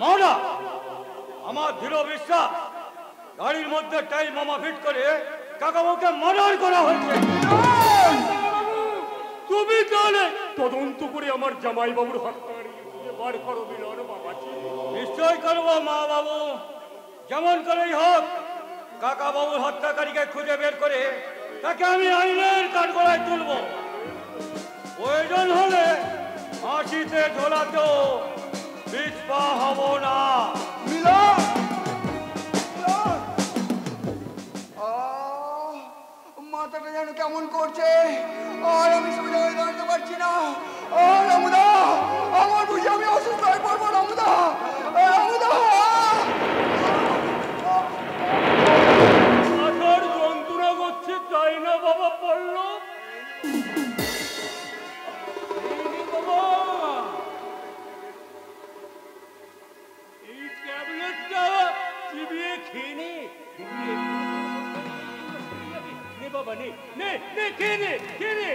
মার্ডার। আমার দৃঢ় বিশ্বাস গাড়ির মধ্যে টাইম বোমা ফিট করে কাকাবাবুকে মার্ডার করা হয়েছে। তুমি তাহলে তদন্ত করে আমার জামাই বাবুর হত্যাকারী বার করো মিলন বাবাজি। নিশ্চয় করবো মা বাবু, যেমন করেই হোক কাকা বাবুর হত্যাকারীকে খুঁজে বের করে তাকে আমি আইনের কাঠগড়ায় তুলব। প্রয়োজন হলে ফাঁসিতে ঝোলাতেও পিছপা হব না। মাথাটা যেন কেমন করছে, আর আমি সোজা হয়ে দাঁড়াতে পারছি না। রামুদা, আমার বুঝি আমি অসুস্থ হয়ে পড়বো। রামুদা, রামুদা, মাথার যন্ত্রণা করছে তাই না বাবা পড়লো? বাবা, এই ট্যাবলেটটা চিবিয়ে খেয়ে নে। বাবা নে নে নে, খেয়ে নে, খেয়ে নে।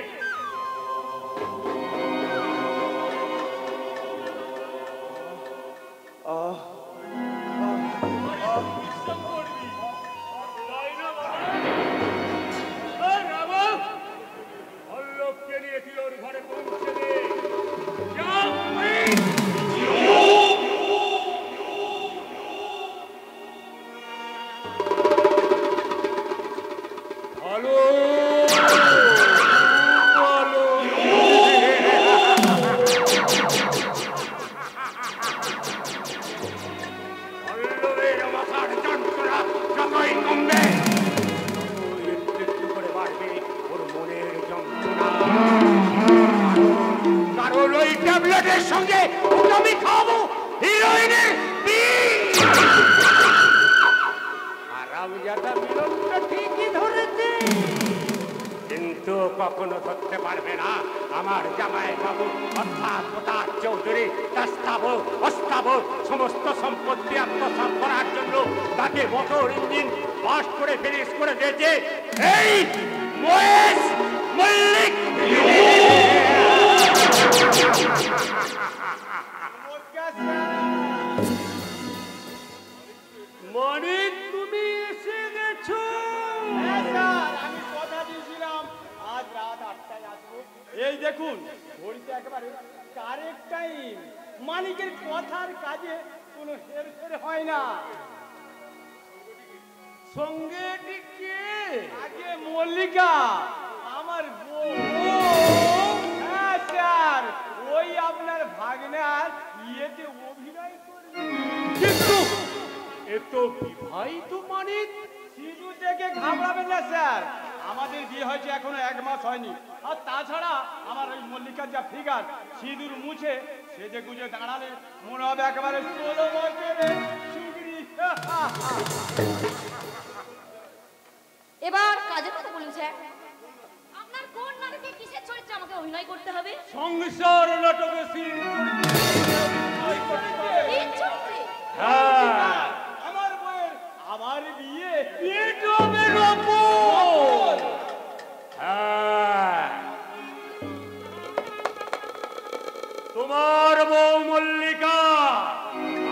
সঙ্গে ওকে আমি খাবো হিরোইনের বিষ। হারামজাদা মিলনটা ঠিকই ধরেছে, কিন্তু কখনো ধরতে পারবে না আমার জামাই বাবু অর্থাৎ প্রতাপ চৌধুরী দাস্তাবর অস্তাবর সমস্ত সম্পত্তি আত্মসাৎ করার জন্য তাকে মোটর ইঞ্জিন বাস্ট করে ফিনিশ করে দিয়েছে এই মহেশ মল্লিক। মনিক তুমি এসে গেছো? আমি কথা দিয়েছিলাম আজ রাত 8টায় আসবো। এই দেখুন ঘড়িতে একেবারে কারেক্ট টাইম। মানিকের কথার কাজে কোনো হেরফের হয় না। সঙ্গে কে? আগে মল্লিকা আমার বউ। হ্যাঁ স্যার, ওই আপনার ভাগনার ইয়েতে অভিনয় করবে। কিন্তু এ তো বিবাহিত মানিক। সিঁদুর দেখে ঘাবড়াবেন না স্যার, আমাদের বিয়ে হয়েছে এখনো 1 মাস হয়নি। আর তাছাড়া আমার ওই মল্লিকার যা ফিগার, সিঁদুর মুছে সেজে গুজে দাঁড়ালে মনে হবে একেবারে 16 বছরের চুগড়ি। এবার কাজের কথা বলুন স্যার, আপনার কোন নাটকে কিসের চরিত্রে আমাকে অভিনয় করতে হবে? সংসার নাটকে সিন। এই চরিত্রে? হ্যাঁ, আমার বউয়ের আমার বিয়ে বেডরুমের ওপর। হ্যাঁ, তোমার বউ মল্লিকা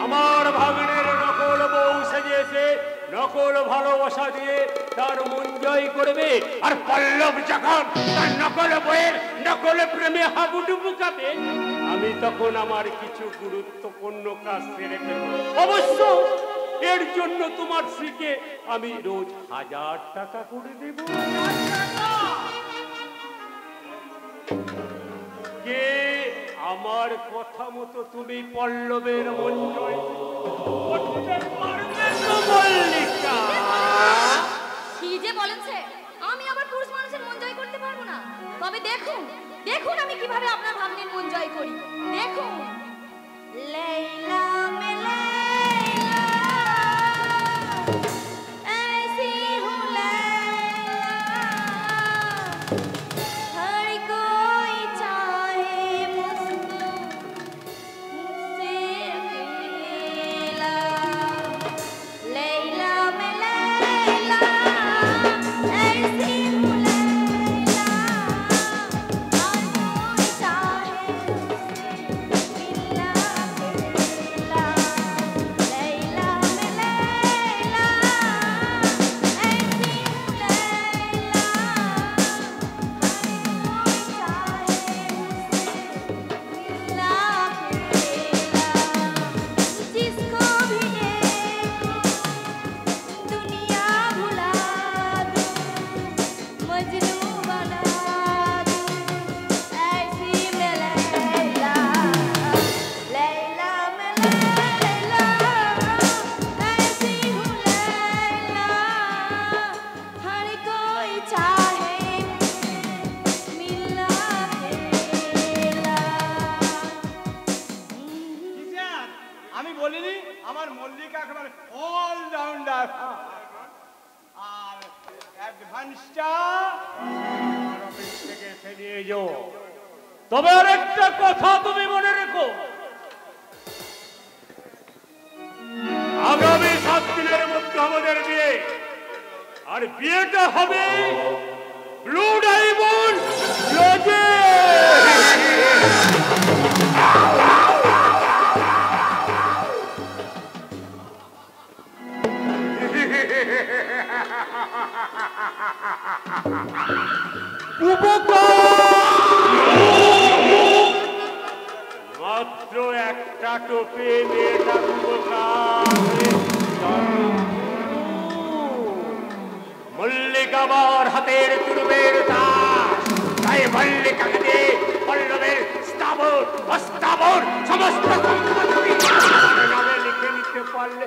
আমার ভাগ্নের নকল বউ সেজেছে, নকল ভালোবাসা দিয়ে তার মন জয় করবে। আর পল্লব যখন তার নকল বইয়ের নকল প্রেমে হাবুডুবু খাবে, আমি তখন আমার কিছু গুরুত্বপূর্ণ কাজ সেরে ফেলব। অবশ্য এর জন্য তোমার স্ত্রীকে আমি রোজ 1000 টাকা করে দেব। কে আমার কথা মতো তুমি পল্লবের মন জয় করতে পারবে তো মল্লিকা? কি যে বলেছে, আমি আবার পুরুষ মানুষের মন জয় করতে পারবো না। তবে দেখুন দেখুন আমি কিভাবে আপনার ভাগ্নের মন জয় করি। দেখুন, লাইলা মে লাইলা ऐसी हूँ लैला, हर कोई चाहे मुझको मुझसे मिला। लैला मैं लैला ऐसी हूँ लैला, हर कोई चाहे मुझसे मिला। लैला मैं लैला ऐसी हूँ लैला, हर कोई चाहे मुझसे मिला। जिसको भी देखो दुनिया भुला दूं, मजनू बना दूं, ऐसी मैं लैला। लैला मैं लैला ऐसी हूँ लैला, हर कोई चाहे मिला खेला। কিষান, আমি বলিনি আমার মল্লিকা একেবারে অলরাউন্ডার। আর অ্যাডভান্সটা অফিস থেকে ফেলিয়ে যাও। তবে আরেকটা কথা তুমি মনে রেখো, আগামী 7 দিনের মধ্যে আমাদের বিয়ে। আর বিয়েটা হবে ব্লু ডায়মন্ড লজে। মাত্র একটা টোপে মেয়েটা মল্লিকাবার হাতের তুরবের দাস, তাই মল্লিকাকে দিয়ে পল্লবের স্থাবর অস্থাবর সমস্ত সম্পত্তি নামে লিখে নিতে পারলে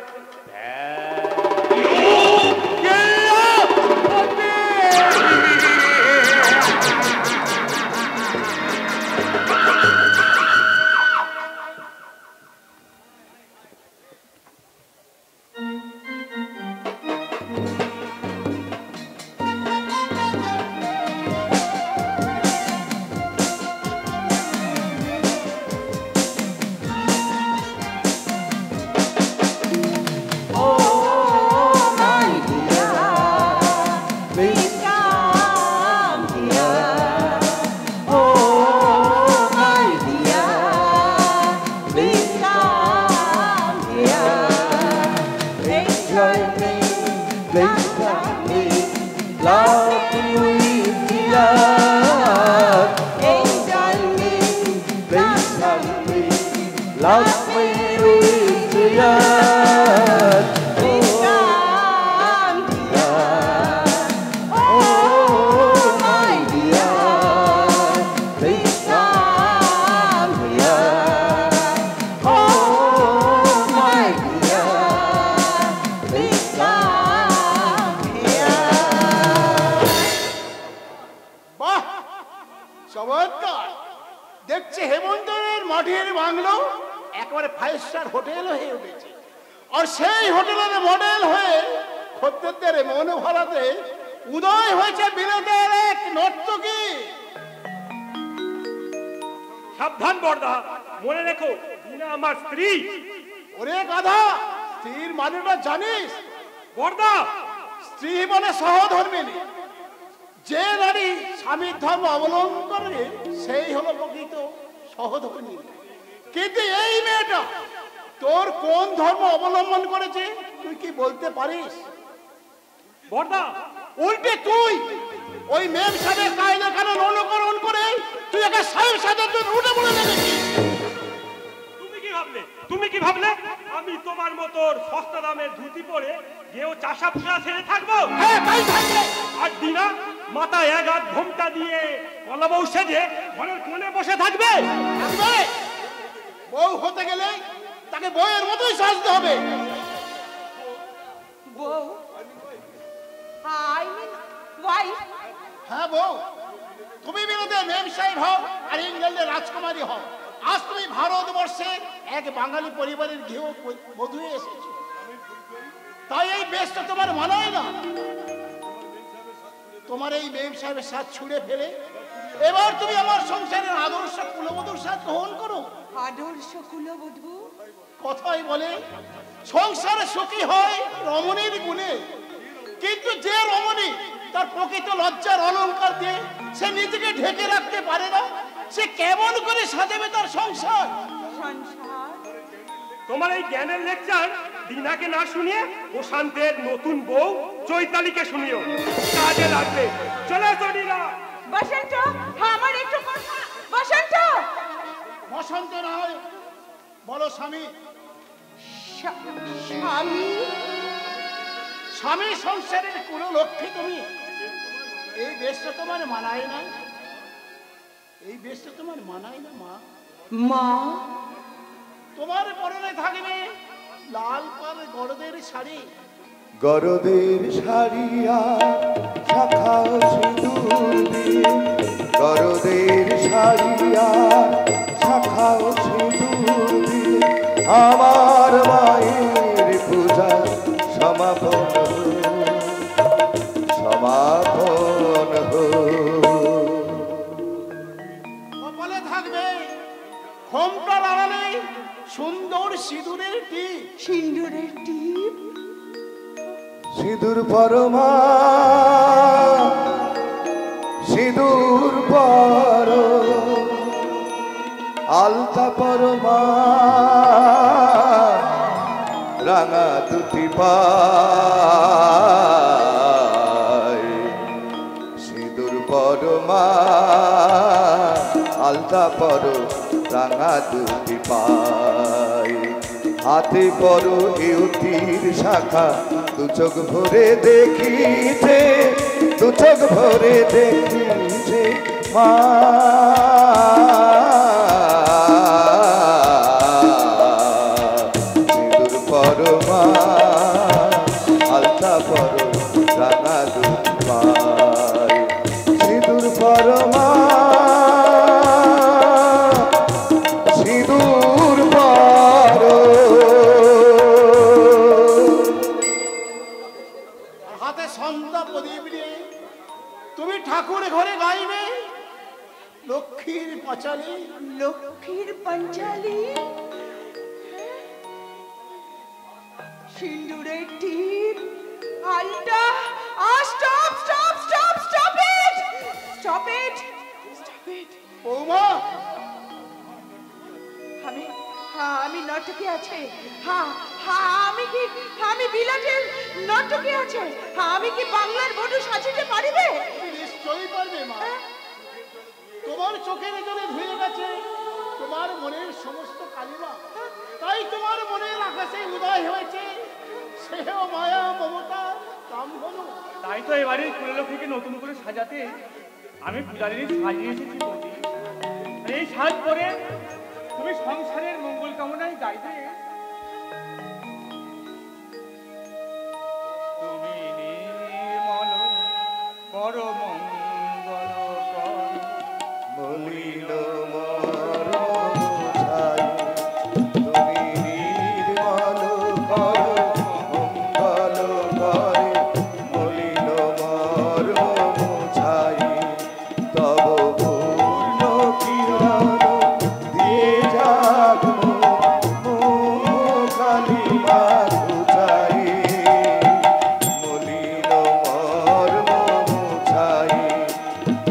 join me, please join me, love you with dear. Hey, join me, please join me, love me with dear. দেখছি হেমন্তরের মাটির বাংলো একেবারে 5 স্টার হোটেল হয়ে উঠেছে, আর সেই হোটেলের মডেল হয়ে খদ্দেরদের মন ভরাতে উদয় হয়েছে বিনোদের এক নর্তকী। সাবধান বর্দা, মনে রেখো বিনা আমার স্ত্রী। ওরে গাধা, স্ত্রীর মানেটা জানিস? বর্দা, স্ত্রী মানে সহধর্মিনী। যে নারী স্বামীর ধর্ম অবলম্বন করে সেই হলো প্রকৃত সহধর্মিনী। কিন্তু এই মেয়েটা তোর কোন ধর্ম অবলম্বন করেছে তুই কি বলতে পারিস? বর্দা, উল্টে তুই ওই মেম সাহেবের কায়দা কানুন অনুকরণ করে তুই একে সাহেব সাজার জন্য উঠে পড়ে লেগেছিস। তুমি কি ভাবলে আমি তোমার মতো সস্তা দামের ধুতি পরে গেও চাষা ফুসা ছেড়ে থাকবো? আর দিনা মাথায় এক হাত ঘোমটা দিয়ে কলা বউ সেজে ঘরের কোণে বসে থাকবে? বউ হতে গেলে তাকে বউয়ের মতোই সাজতে হবে। বউ, আই মিন ওয়াইফ। হ্যাঁ বউ, তুমি বিরোধে মেম সাহেব হও আর ইংল্যান্ডের রাজকুমারী হও, আজ তুমি ভারতবর্ষের এক বাঙালি পরিবারের গৃহ বধূ এসেছো, তাই এই বেশটা তোমার মানায় না। তোমার এই মেম সাহেবের সাথ ছুঁড়ে ফেলে এবার তুমি আমার সংসারের আদর্শ কুলবধূর সাথ গ্রহণ করো। আদর্শ কুলবধূ? কথাই বলে সংসারে সুখী হয় রমণীর গুণে, কিন্তু যে রমণী তার প্রকৃত লজ্জার অলঙ্কার দিয়ে সে নিজেকে ঢেকে রাখতে পারে না, সে কেমন করে সাজাবে তার সংসার? তোমার এই জ্ঞানের লেকচার দিনাকে না শুনিয়ে প্রশান্তের নতুন বউ চৈতালিকে শুনিও, কাজে লাগবে। চলে এসো দিনা। বসন্ত, আমার একটু কথা। বসন্ত, বসন্ত না হয় বলো স্বামী। স্বামী? স্বামী সংসারের কোনো লক্ষ্মী তুমি। এই বেশটা তোমার মানায় না, এই বেশটা তোমার মানায় না মা। মা, তোমার পরনে থাকবে লাল পাল গরদের শাড়ি, গরদের শাড়িয়া শাখা সিঁদুর দিয়ে, গরদের শাড়িয়া শাখা সিঁদুর দিয়ে আমার মায়ের পূজা সমাপন সমাপন কপালে থাকবে ঘোমটার আড়ালে সুন্দর সিঁদুরের টিপ, সিঁদুরের টিপ, সিঁদুর পরমা সিঁদুর পর আলতা পরমা রাঙা দুটি পায়, সিঁদুর পরমা আলতা পর রাঙা দুটি পায়, হাতে বড় ইউতির শাখা, দু চোখ ভরে দেখিছে, দু চোখ ভরে দেখিছে মা, সিঁদুর পরমা আলতা পর রাঙা দুটি পায়, সিঁদুর পরমা সিঁদুর পর। হাতে সন্ধ্যা প্রদীপ নিয়ে তুমি ঠাকুর ঘরে গাইবে লক্ষ্মীর পাঁচালী, লক্ষ্মীর পাঞ্চালী, সিঁদুরের টিপ, আলতা। Stop stop stop stop it, stop it, stop it. বৌমা আমি নর্তকী আছে। হ্যাঁ হ্যাঁ, আমি কি আমি বিলাটের নাটকে আছে। আমি কি বাংলার বধূ সাজিতে পারিবে? নিশ্চয়ই পারবে মা। তোমার চোখের জলে ধুয়ে গেছে তোমার মনের সমস্ত কালিমা, তাই তোমার মনের আকাশে উদয় হয়েছে সেও মায়া মমতা কামধনু। তাই তো এবারে কুললক্ষ্মীকে নতুন করে সাজাতে আমি পূজারিনী সাজিয়ে এসেছি বৌদি। এই সাজ পরে তুমি সংসারের মঙ্গল কামনায় গাইবে। তুমি নির্মল কর মঙ্গল কর মলিন মরছাই, তুমি নির্মল কর মঙ্গল করে মলিন মরছাই, তব পূর্ণ কিরণ দিয়ে যাক কালিমা ঘুচাই, মলিন মরছাই,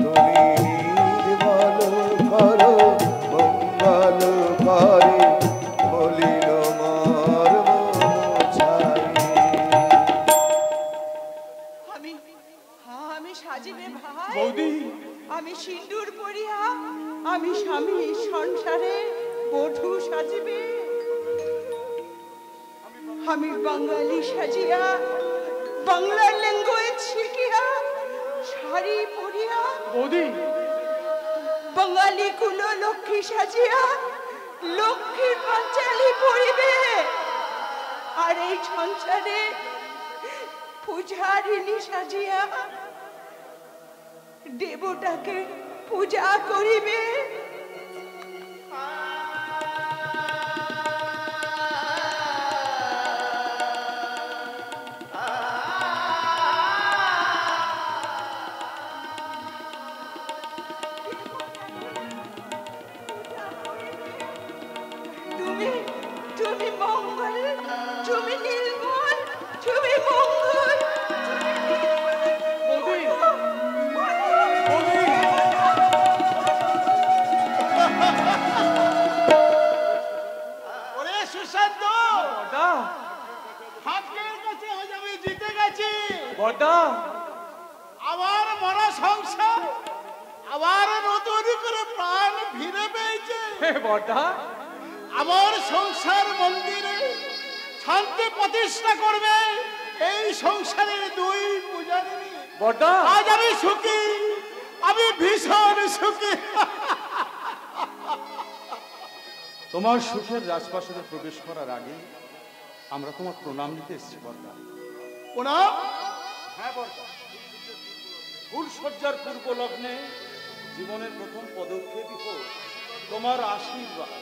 তুমি নির্মল করো মঙ্গল করে মলিন মরছাই। আমি সাজিবে ভাই। বৌদি আমি সিন্দুর পরিয়া আমি স্বামী সংসারে বধূ সাজিবে। আমি বাঙালি সাজিয়া বাংলার ল্যাঙ্গুয়েজ শিখিয়া শাড়ি পরিয়া বৌদি বাঙালি কুলো লক্ষ্মী সাজিয়া লক্ষ্মীর পাঞ্চালি পরিবে। আর এই সংসারে পূজারিনী সাজিয়া দেবতাকে পূজা করিবে। তুমি তুমি মঙ্গল, তুমি নির্মল, তুমি মঙ্গল। ওরে সুশান্ত, হাতের কাছে আজ আমি জিতে গেছি। বড়দা আমার মরা সংসার আবার নতুন করে প্রাণ ফিরে পেয়েছে। বড়দা আমার সংসার মন্দিরে শান্তি প্রতিষ্ঠা করবে এই সংসারের দুই পূজারিনী। বড়দা আজ আমি সুখী, আমি ভীষণ সুখী। তোমার সুখের রাজপ্রাসাদে প্রবেশ করার আগে আমরা তোমার প্রণাম নিতে এসেছি বর্দা। প্রণাম? হ্যাঁ বর্দা, ফুলসজ্জার পূর্ব লগ্নে জীবনের প্রথম পদক্ষেপই হোক তোমার আশীর্বাদ।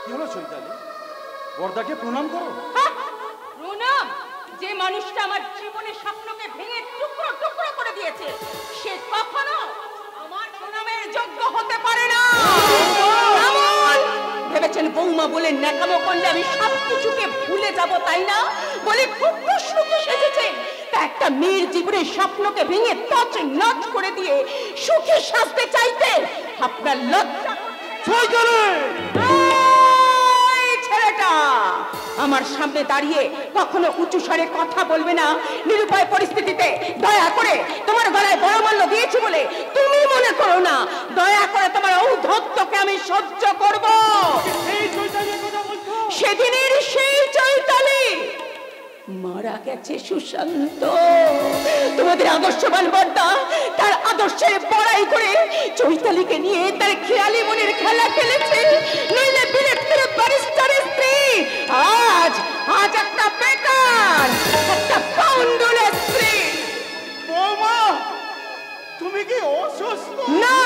কি হলো চৈতালি? বর্দাকে প্রণাম করো। প্রণাম? যে মানুষটা আমার জীবনের স্বপ্নকে ভেঙে টুকরো টুকরো করে দিয়েছে সে কখনো আমার প্রণামের যোগ্য হতে পারে না। ভেবেছেন বৌমা বলে ন্যাকামো করলে আমি সব কিছুকে ভুলে যাব, তাই না? বলে খুব সুখে সেজেছে। তা একটা মেয়ের জীবনের স্বপ্নকে ভেঙে তছ নচ করে দিয়ে সুখে সাজতে চাইতে আপনার লজ্জা? ছেলেটা আমার সামনে দাঁড়িয়ে কখনো উঁচু স্বরে কথা বলবে না। নিরুপায় পরিস্থিতিতে দয়া করে তোমার গলায় বড় মূল্য দিয়েছি বলে তুমি মনে করো না দয়া করে তোমার ঔদ্ধত্যকে আমি সহ্য করব। সেদিনের সেই চৈতালি মারা গেছে সুশান্ত। তোমাদের আদর্শবান বর্দা তার আদর্শের বড়াই করে চৈতালিকে নিয়ে তার খেয়ালি মনের খেলা খেলেছে। নইলে বিলেত ফেরত ব্যারিস্টারের স্ত্রী আজ আজ একটা বেকার, একটা পাউন্ডুলের স্ত্রী। বৌমা, তুমি কি অসুস্থ? না,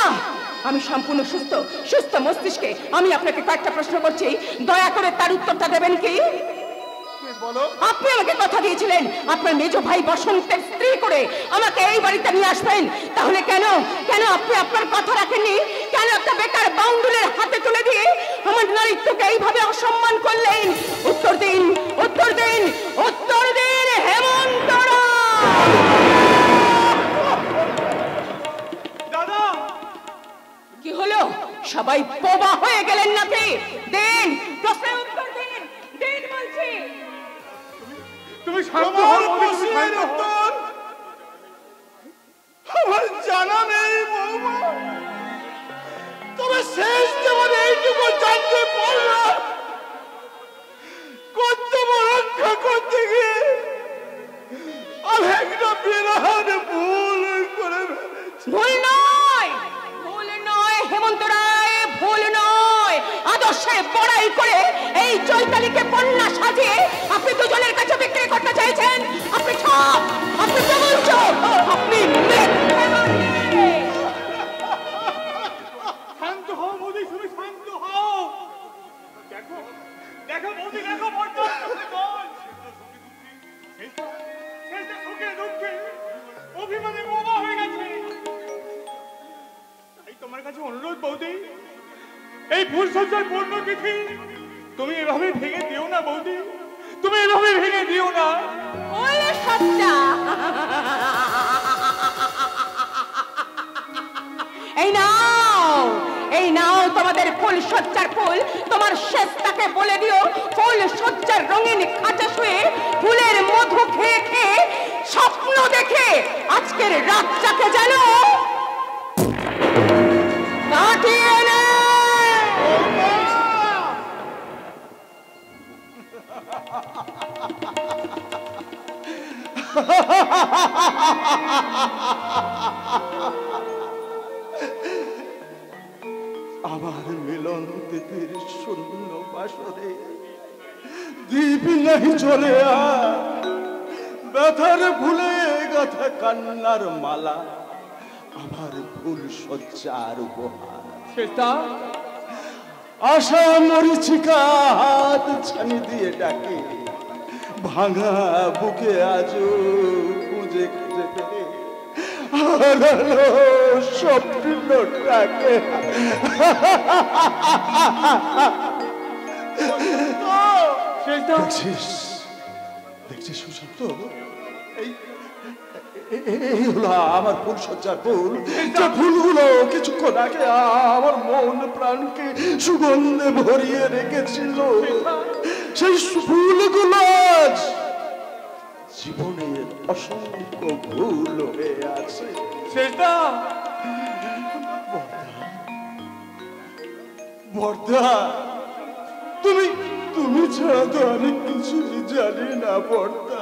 আমি সম্পূর্ণ সুস্থ। সুস্থ মস্তিষ্কে আমি আপনাকে কয়েকটা প্রশ্ন করছি, দয়া করে তার উত্তরটা দেবেন কি? আপনি আমাকে কথা দিয়েছিলেন আপনার মেজ ভাই বসন্তের স্ত্রী করে আমাকে এই বাড়িতে নিয়ে আসবেন। তাহলে কেন কেন আপনি আপনার কথা রাখেননি? কেন একটা বেকার বাউন্ডুলের হাতে তুলে দিয়ে আমার নারীত্বকে এইভাবে অসম্মান করলেন? উত্তর দিন, উত্তর দিন, উত্তর দিন হেমন্ত রায়। দাদা কি হলো? সবাই বোবা হয়ে গেলেন নাকি? দিন, প্রশ্নের উত্তর দিন, দিন বলছি। তুমি শান্ত হও বৌদি, তুমি শান্ত হও। আমার জানা নেই বৌমা, তবে শেষ যেমন এইটুকু জানতে পারলাম, কর্তব্য রক্ষা করতে গিয়ে আরেকটা বিরাট ভুল করে ফেলেছি। ভুল নয়, ভুল নয় হেমন্ত রায়, ভুল নয়। আদর্শের বড়াই করে এই চৈতালিকে কন্যা সাজিয়ে আপনি দুজনের কাছে বিক্রি করতে চাইছেন। আপনি ঠক, আপনি প্রবঞ্চক, আপনি মিথ্যাবাদী। শান্ত হও বৌদি, তুমি শান্ত হও। দেখো দেখো বৌদি, দেখো বর্তমান সুখে দুঃখে অভিমানে বোবা হয়ে গেছে। তাই তোমার কাছে অনুরোধ বৌদি, এই ফুল সজ্জার পূর্ণতিথি তুমি এভাবে ভেঙে দিও না বৌদি, তুমি এভাবে ভেঙে দিও না। ফুল সজ্জা, এই নাও, এই নাও তোমাদের ফুল সজ্জার ফুল। তোমার শেষটাকে বলে দিও, ফুল সজ্জার রঙিন খাঁচা শুয়ে ফুলের মধু খেয়ে খেয়ে স্বপ্ন দেখে আজকের রাতটাকে যেন কাটিয়ে নেয়। আমার মিলন তিথির শূন্য বাসরে দীপ নাই চলে আর ব্যথার ভুলে গাথা কান্নার মালা, আমার ফুল সজ্জার উপহার। আশা মরিচিকা হাত ছানি দিয়ে ডাকে, ভাঙা বুকে আজও খুঁজে খুঁজে পেয়ে হারালো স্বপ্নটাকে। দেখছিস, দেখছিস সুশান্ত, এই হলো আমার ফুল সজ্জার ফুল। যে ফুলগুলো কিছুক্ষণ আগে আমার মন প্রাণকে সুগন্ধে ভরিয়ে রেখেছিল, সেই ফুলগুলো আজ জীবনের অসংখ্য ভুল হয়ে আছে। সেটা বর্দা, তুমি তুমি ছাড়া তো আমি কিছুই জানি না বর্দা।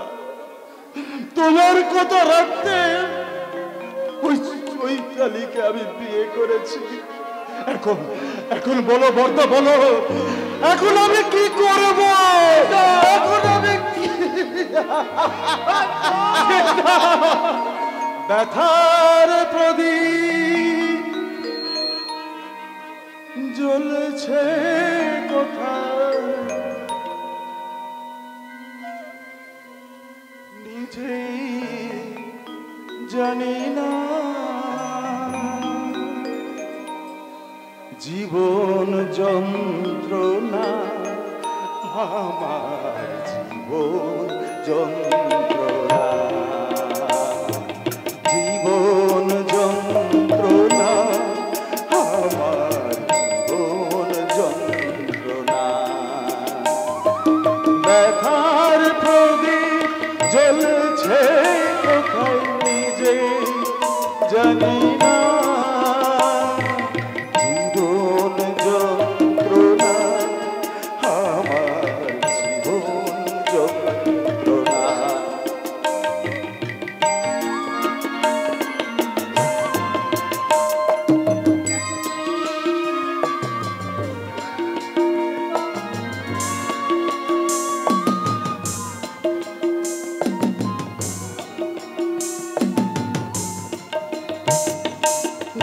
তোমার কথা রাখতে ওই চৈতালিকে আমি বিয়ে করেছি। এখন এখন বলো বর্দা, বলো এখন আমি কি করব? এখন আমি কি? ব্যথার প্রদীপ জ্বলছে কোথায়, নিজেই জানি না। জীবন যন্ত্রণা, আমার জীবন যন্ত্রণা, জীবন যন্ত্রণা, আমার জীবন যন্ত্রণা। ব্যথার প্রদীপ জ্বলছে কোথায়, নিজে জানি না। জীবন যন্ত্রণা, আমার জীবন যন্ত্রণা।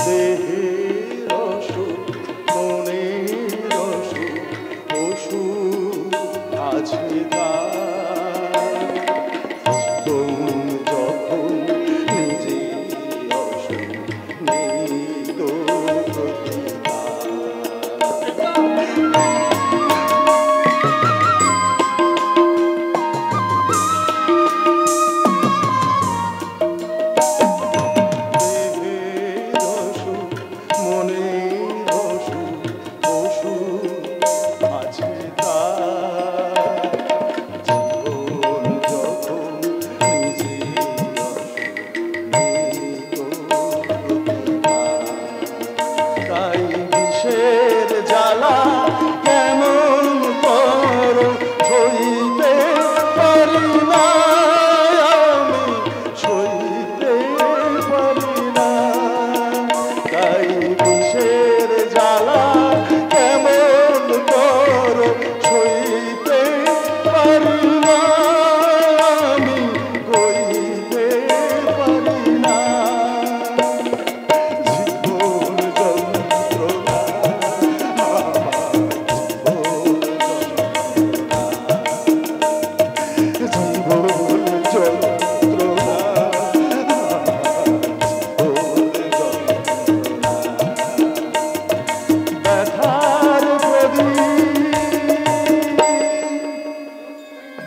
দেহের অসুখ, মনের অসুখ, ওষুধ আছে তার। জীবন যখন নিজে অসুখ, নেই তো প্রতিকার। তাই বিষের জ্বালা কেমন কর সইতে পারি না আমি কইতে পারি না জীবন যন্ত্রণা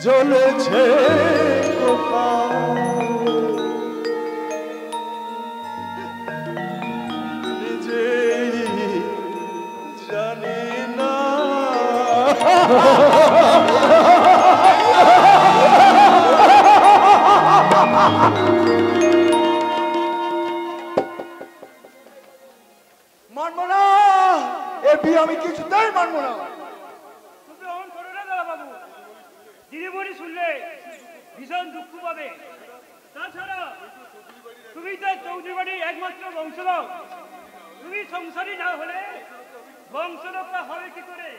জ্বলেছে নিজেই জানি না মানবো না, এ বিয়ে আমি কিছুতেই মানবো না। তুমি অন করো না দাদা বাবু, দিদিমণি শুনলে ভীষণ দুঃখ পাবে। তাছাড়া তুমি তো চৌধুরী বাড়ির একমাত্র বংশধর, তুমি সংসারী না হলে বংশধরটা হবে কি করে?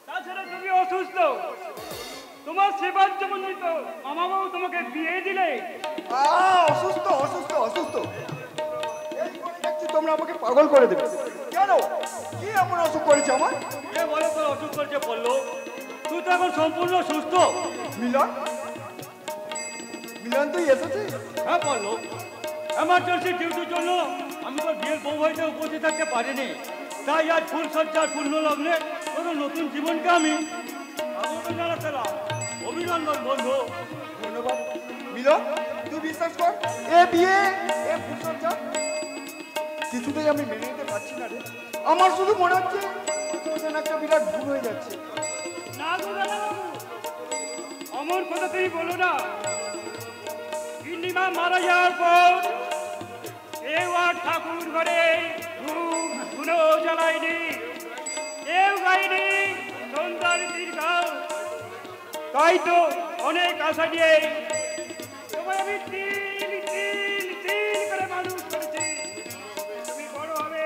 তাছাড়া তুমি অসুস্থ, তোমার সেবার সম্বন্ধিত মামাবাবু তোমাকে বিয়ে দিলে। অসুস্থ অসুস্থ অসুস্থ এই করে দেখছি তোমরা আমাকে পাগল করে দেবে। কেন, কি এমন অসুখ করেছে আমার? কে বলে তোর অসুখ করছে বললো? তুই তো এখন সম্পূর্ণ সুস্থ। মিলন, মিলন তুই এসেছিস? হ্যাঁ বললো, এমার্জেন্সি ডিউটির জন্য আমি তো বিয়ের বউ বাড়িতে উপস্থিত থাকতে পারিনি, তাই আজ ফুল সজ্জার পূর্ণ লগ্নে কোনো নতুন জীবনকে আমি স্বাগত জানাচ্ছিলাম। অভিনন্দন বন্ধু। ধন্যবাদ মিলন, তুই বিশ্বাস কর, এ বিয়ে এ ফুলসজ্জা কিছুতেই আমি মেনে নিতে পারছি না রে। আমার শুধু মনে হচ্ছে একটা বিরাট ভুল হয়ে যাচ্ছে। না গো দাদা বাবু, অমর কথা তুমি বলো না। পূর্ণিমা মারা যাওয়ার পর কেউ আর ঠাকুর ঘরে ধুনো জ্বালায়নি, কেউ গাইনি সন্তান দীর্ঘাও। তাই তো অনেক আশা নিয়ে তোমায় আমি তিল তিল তিল করে মানুষ করেছি। তুমি বড় হবে,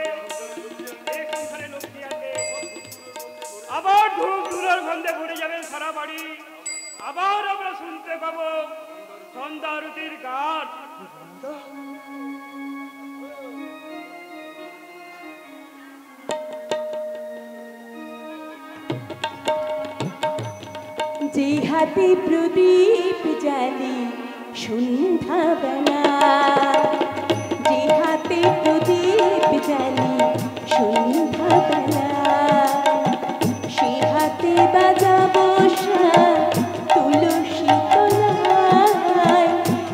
এই সংসারে লক্ষ্মী আছে, আবার ধূপ ধুলোর গন্ধে ভরে যাবে সারা বাড়ি। আবার আমরা শুনতে পাবো সন্ধ্যা আরতির গান। যে হাতে প্রদীপ জ্বালি সন্ধ্যাবেলা, যে হাতে প্রদীপ জ্বালি সন্ধ্যাবেলা, সে হাতে বাজাবো তুলসী তলায়,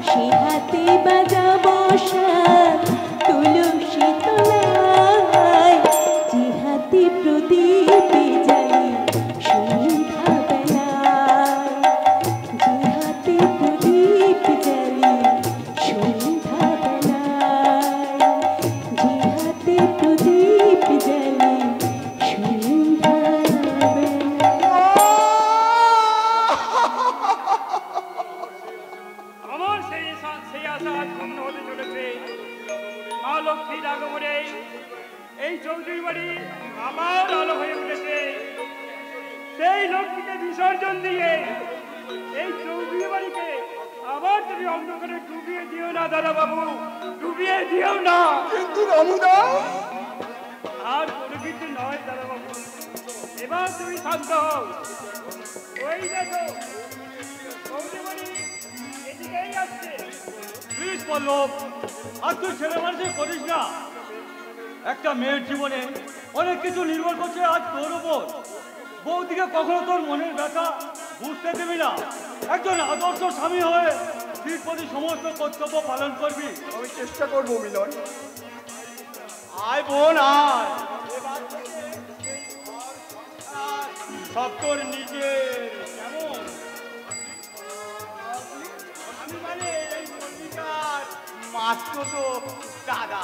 সে হাতে বাজাবো তুলসী তলায়, যে হাতে প্রদীপ জ্বালি এই চৌধুরী বাড়ি আবার আলো হয়ে উঠেছে। সেই লক্ষ্মীকে বিসর্জন দিয়ে এই চৌধুরী বাড়িকে আবার তুমি অন্ধকারে ডুবিয়ে দিও না দাদা বাবু, ডুবিয়ে দিও না। কিন্তু রামুদা, আর কোনো কিছু নয় দাদা বাবু, এবার তুমি শান্ত হও। ওই দেখো চৌধুরী বাড়ি এদিকেই আসছে। প্লিজ পল্লব, আর তুই ছেলে মানুষ করিস না। একটা মেয়ের জীবনে অনেক কিছু নির্ভর করছে আজ তোর উপর। বউদিকে কখনো তোর মনের ব্যথা বুঝতে দেবি না। একজন আদর্শ স্বামী হয়ে স্ত্রীর প্রতি সমস্ত কর্তব্য পালন করবি। আমি চেষ্টা করবো মিলন। আয় বোন আয়, সব তোর নিজের। কেমন আমি মানে এই পত্রিকার মাস্টার তো দাদা,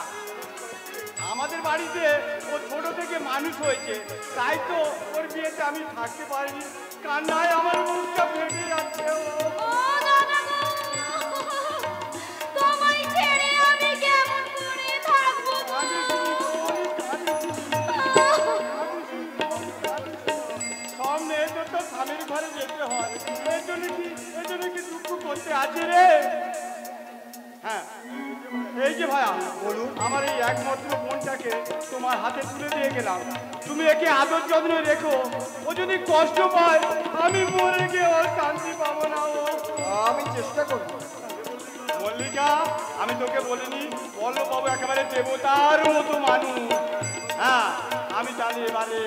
আমাদের বাড়িতে ও ছোট থেকে মানুষ হয়েছে, তাই তো ওর বিয়েতে আমি থাকতে পারিনি। কান্নায় আমার মুখটা ফেটে যাচ্ছে। মল্লিকাকে তোমার হাতে তুলে দিয়ে গেলাম। তুমি একে আদর যত্নে রেখো। ও যদি কষ্ট পায় আমি মরে গিয়ে ওর শান্তি পাবো না। ও আমি চেষ্টা করব। মল্লিকা, আমি তোকে বলিনি বল্লভবাবু একেবারে দেবতার মতো মানুষ। হ্যাঁ, আমি তাহলে এবারে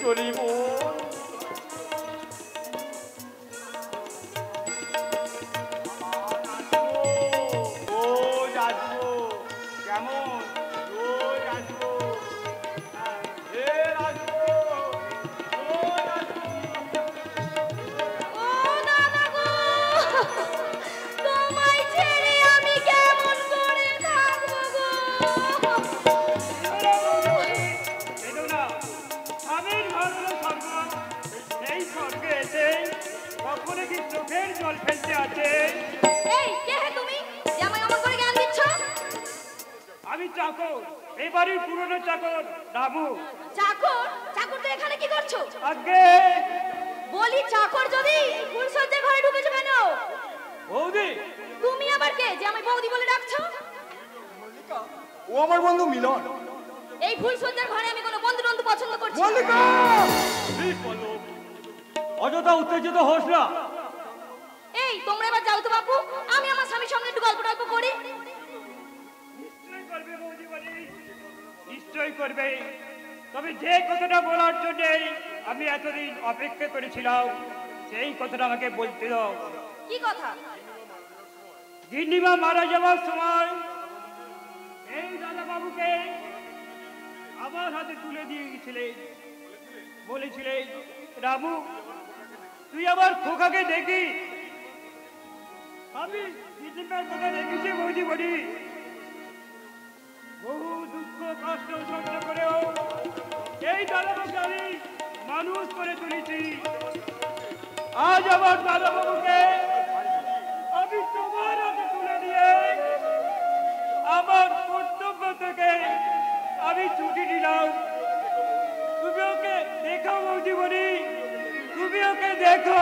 চলিব। আমি চাকর, এই বাড়ির পুরনো চাকর রামু। চাকর? চাকর তো এখানে কি করছো? আগে বলি চাকর যদি ফুলসজ্জার ঘরে ঢুকেছো কেন? বৌদি। তুমি আবার কে যে আমি বৌদি বলে ডাকছো? মল্লিকা, ও আমার বন্ধু মিলন। এই ফুলসজ্জার ঘরে আমি কোনো বন্ধু বন্ধু পছন্দ করছি না। মল্লিকা, প্লিজ বলো, অযথা উত্তেজিত হোস না। এই তোমরা এবার যাও তো বাপু, আমি আমার স্বামীর সঙ্গে একটু গল্প টল্প করি। নিশ্চয় করবে বৌদি বলি, নিশ্চয় করবে। তবে যে কথাটা বলার জন্য আমি এতদিন অপেক্ষা করেছিলাম সেই কথাটা আমাকে বলতে দাও। কি কথা? গিন্নিমা মারা যাওয়ার সময় এই দাদা বাবুকে আমার হাতে তুলে দিয়ে গেছিলেন। বলেছিলেন, রামু তুই আমার খোকাকে দেখি। আমি গিন্নিমার কথা দেখেছি বৌদি বলি। বহু দুঃখ কষ্ট সহ্য করেও এই দাদাবাবুকে আমি মানুষ করে তুলেছি। আজ আমার দাদাবাবুকে আমি তোমার হাতে তুলে দিয়ে আমার কর্তব্য থেকে আমি ছুটি দিলাম। তুমি ওকে দেখো বৌদি বলি, তুমি ওকে দেখো।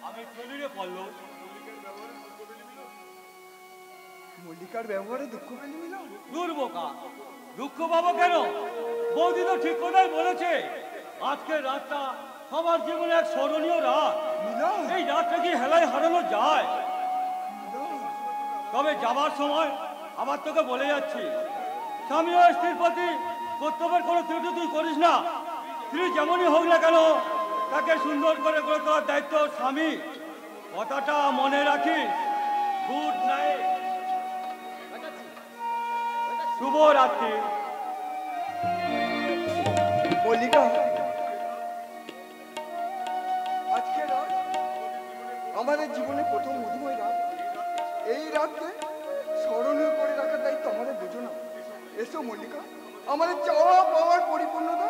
আমি চলিরে পড়লো। মল্লিকার ব্যবহারে দুঃখ পেলি মিলন? দূর বোকা, দুঃখ পাবো কেন? বৌদি তো ঠিক কথাই বলেছে। আজকের রাতটা আমার জীবনে এক স্মরণীয় রাত। এই রাতটা কি হেলায় হারানো যায়? তবে যাবার সময় আবার তোকে বলে যাচ্ছি, স্বামী ও স্ত্রীর প্রতি কর্তব্যের কোনো ত্রুটি তুই করিস না। স্ত্রী যেমনই হোক না কেন, তাকে সুন্দর করে গড়ে তোলার দায়িত্ব স্বামী। কথাটা মনে রাখিস। গুড নাইট, শুভ রাত্রি। মল্লিকা, আজকে রাত আমাদের জীবনে প্রথম মধুময় রাত। এই রাতকে স্মরণীয় করে রাখার দায়িত্ব আমাদের দুজনা। এসো মল্লিকা, আমাদের চাওয়া পাওয়ার পরিপূর্ণতা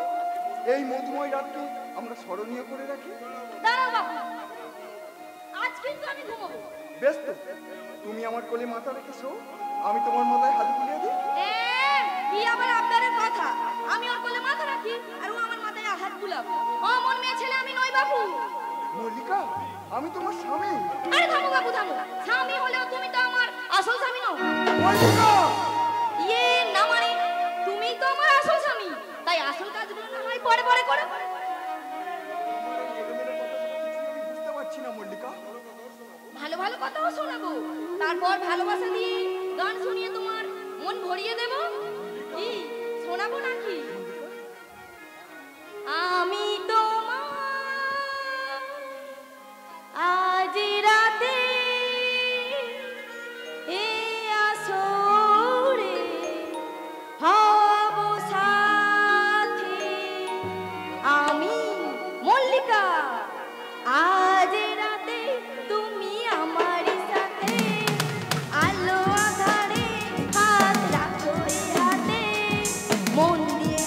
এই মধুময় রাতকে আমরা স্মরণীয় করে রাখি। দাঁড়াও বাপু, আজ কিন্তু আমি ঘুমোবো। বেশ তো, তুমি আমার কোলে মাথা রেখে শো, আমি তোমার মাথায় হাত বুলিয়ে দিই। কি আবার আপনাদের কথা? আমি ওর কোলে মাথা রাখি আর ও আমার মাথায় হাত বুলাবো? অমন মেয়ে ছেলে আমি নই বাপু। মল্লিকা, আমি তোমার স্বামী। আরে থামো বাপু থামো, স্বামী হলেও তুমি তো আমার আসল স্বামী নও। মল্লিকা, ইয়ে না মানে তুমি তো আমার আসল স্বামী, তাই আসল কাজগুলো না হয় পরে পরে করো। বুঝতে পারছি না মল্লিকা। ভালো ভালো কথাও শোনাবো, তারপর ভালোবাসা দিয়ে গান শুনিয়ে তোমার মন ভরিয়ে দেব। কি শোনাবো নাকি? আমি তোমার আজ রাতে এই আসরে হব সাথী। আমি মল্লিকা, আজ রাতে তুমি আমার সাথে। আলো আধারে হাত রাখো হাতে, মন দিয়ে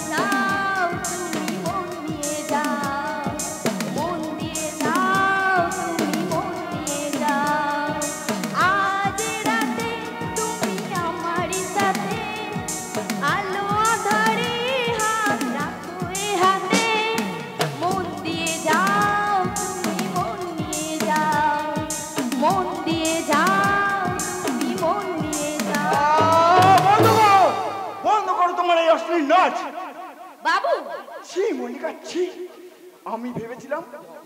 দিয়ে যাও, তুমি মন দিয়ে যাও। বন্ধ করো তোমার এই অশ্লীল নাচ। বাবু ছি মল্লিকা ছি, আমি ভেবেছিলাম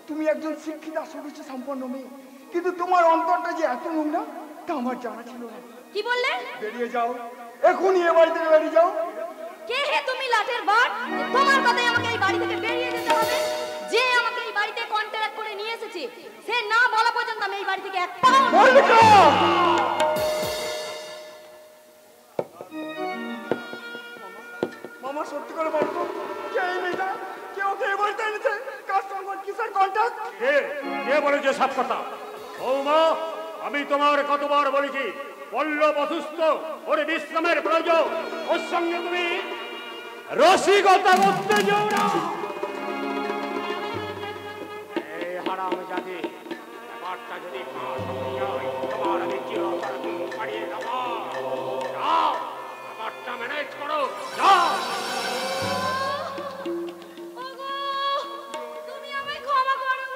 তুমি একজন শিক্ষিতা সুরুচি সম্পন্ন মেয়ে, কিন্তু তোমার অন্তরটা যে এত নোংরা তা আমার জানা ছিল না। কি বললে? বেরিয়ে যাও এখনই, এ বাড়ি থেকে বেরিয়ে যাও। কে হে তুমি লাটের বাট? তোমার কথাই আমাকে এই বাড়ি থেকে বেরিয়ে যেতে হবে। যে আমাকে এই বাড়িতে কন্ট্রাক্ট করে নিয়ে এসেছে সে না বলা পর্যন্ত আমি এই বাড়ি থেকে এক পাও মল্লিকা! মামা সত্যি করে বলতো, কে এই মেয়েটা? কে ওকে এই বাড়িতে এনেছে? কার সঙ্গে কিসের কন্ট্যাক্ট? কে বলেছে সব কথা? বৌমা, আমি তোমার কতবার বলেছি পল্লব অসুস্থ, ওর বিশ্রামের প্রয়োজন, ওর সঙ্গে তুমি রসিকতা করতে যাও না। এই হারামজাদে, ব্যাপারটা যদি ফাঁস হয়ে যায়, তোমার আমি চিরতরে পাড়িয়ে দেব। যাও, ব্যাপারটা ম্যানেজ করো, যাও। তুমি আমায় ক্ষমা করো।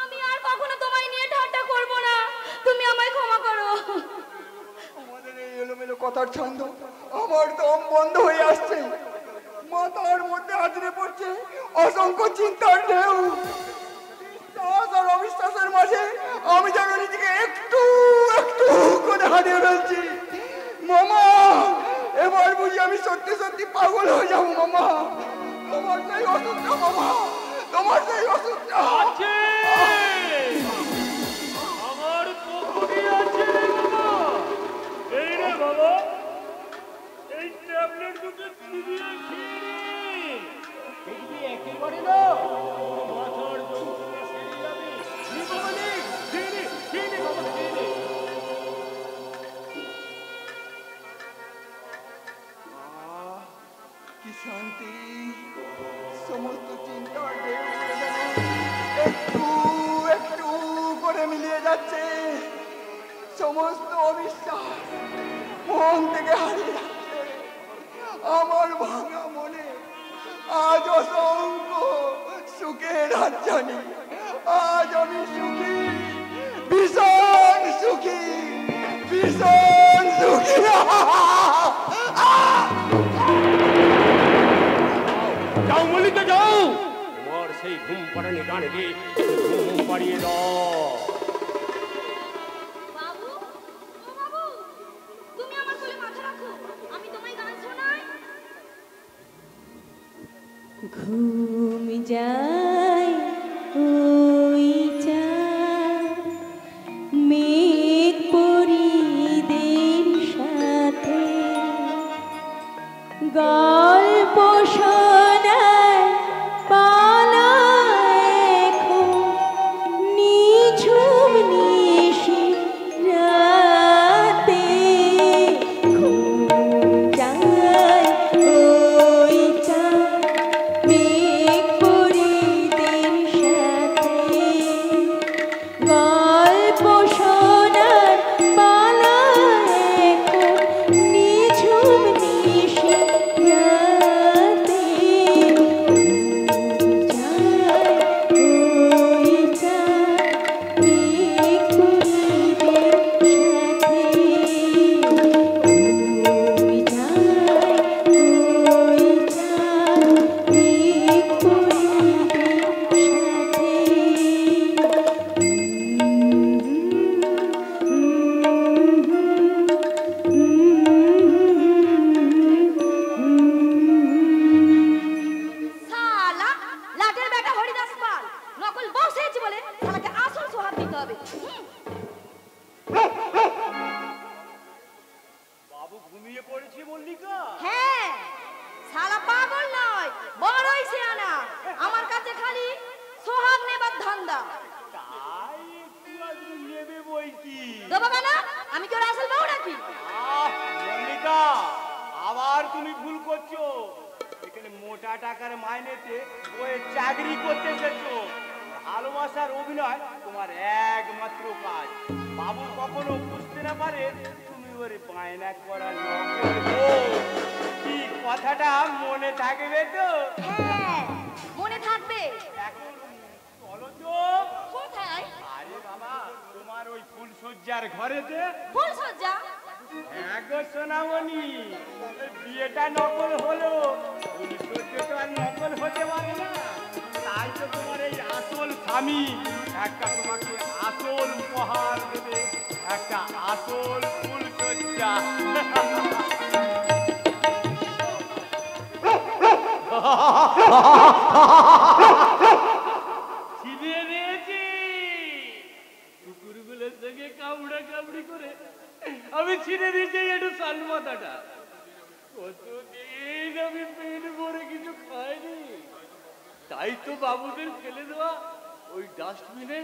আমি আর কখনো তোমায় নিয়ে ঠাট্টা করব না। তুমি আমায় ক্ষমা করো। আমাদের এই এলোমেলো কথার ছন্দ আমার দম বন্ধ হয়ে আসছে, মাথার মধ্যে আছড়ে পড়ছে অসংখ্য চিন্তার ঢেউ। বিশ্বাস আর অবিশ্বাসের মাঝে আমি যেন নিজেকে একটু একটু করে হারিয়ে ফেলছি। মামা, এবার বুঝি আমি সত্যি সত্যি পাগল হয়ে যাবো। মামা, তোমার সেই ওষুধটা, মামা তোমার সেই ওষুধটা আমার পুকুরে আছে রে বাবা। এই রে বাবা, এই ট্যাবলেট দুটো চিবিয়ে খেয়ে দেখবি একেবারে না মাথার যন্ত্রণা সেরে যাবে। নি বাবা নি, খেয়ে নে বাবা, খেয়ে নে। কি শান্তি, সমস্ত চিন্তার ঢেউ যেন একটু একটু করে মিলিয়ে যাচ্ছে। সমস্ত অবিশ্বাস মন থেকে হারিয়ে যাচ্ছে। আমার ভাঙা মনে আজ অসংখ্য সুখের রাজধানী। আজ আমি সুখী, ভীষণ সুখী, ভীষণ সুখী। যাও মল্লিকা, যাও, তোমার সেই ঘুম পাড়ানি গানকে ঘুম পাড়িয়ে দাও। বাবু, ও বাবু, তুমি আমার কোলে মাথা রাখো, আমি তোমায় গান শোনাই। ঘুম যায় ওই চাঁদ মেঘ পরিদের সাথে, গল্প শোনায় পালায় এখন নিঝুম নিশি রাতে। ঘুম যায় ওই চাঁদ মেঘ পরিদের সাথে, গল্প শোনার পালায় এখন নিঝুম নিশি রাতে। ওই চাঁদ মেঘ পরিদের সাথে, ওই চাঁদ মেঘ শালা লাটের বেটা হরিদাস পাল নকল বসেছি বলে আমাকে আসল সোহাগ দিতে হবে। বাবু ঘুমিয়ে পড়েছি মল্লিকা। হ্যাঁ, শালা পাগল নয়, বড়ই সিয়ানা। আমার কাছে খালি সোহাগ নেবার ধান্দা। তাই একটু আধটু নেবে বইকি। দেবো কেন? আমি কি ওর আসল বউ নাকি? মল্লিকা, আবার তুমি ভুল করছো। এখানে মোটা টাকার মাইনেতে বইয়ের চাকরি করতে এসেছো। ভালোবাসার অভিনয় তোমার একমাত্র কাজ। বাবু কখনো বুঝতে না পারে তুমি ওর বায়না করার নকল বউ। কি কথাটা মনে থাকবে তো? হ্যাঁ, মনে থাকবে। এখন চলো তো। কোথায়? আরে বাবা, তোমার ওই ফুলসজ্জার ঘরেতে। ফুলসজ্জা? হ্যাঁ গো সোনামণি, বিয়েটা নকল হলো, ফুলসজ্জা তো আর নকল হতে পারে না। তাই তো তোমার এই আসল স্বামী একটা তোমাকে আসল উপহার দেবে, একটা আসল ফুলসজ্জা। ছিঁড়ে নিয়েছি কুকুরগুলোর সঙ্গে কামড়া কামড়ি করে, আমি ছিঁড়ে দিয়েছি একটু সাল মাথাটা। কতদিন আমি পেট ভরে কিছু খাইনি, তাই তো বাবুদের ফেলে দেওয়া ওই ডাস্টবিনে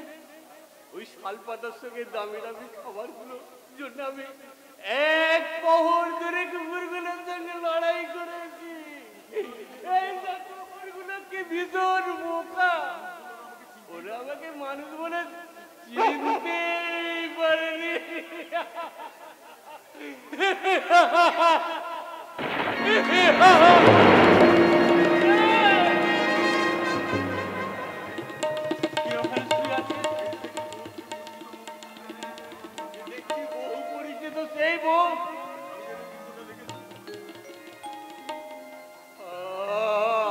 ওই শাল পাতার সঙ্গে দামি দামি খাবারগুলো জন্য আমি এক পহর ধরে কুকুরগুলোর সঙ্গে লড়াই করেছি। এই কুকুরগুলো কি ভীষণ বোকা, ওরা আমাকে মানুষ বলে চিনতেই পারেনি। সেই বউ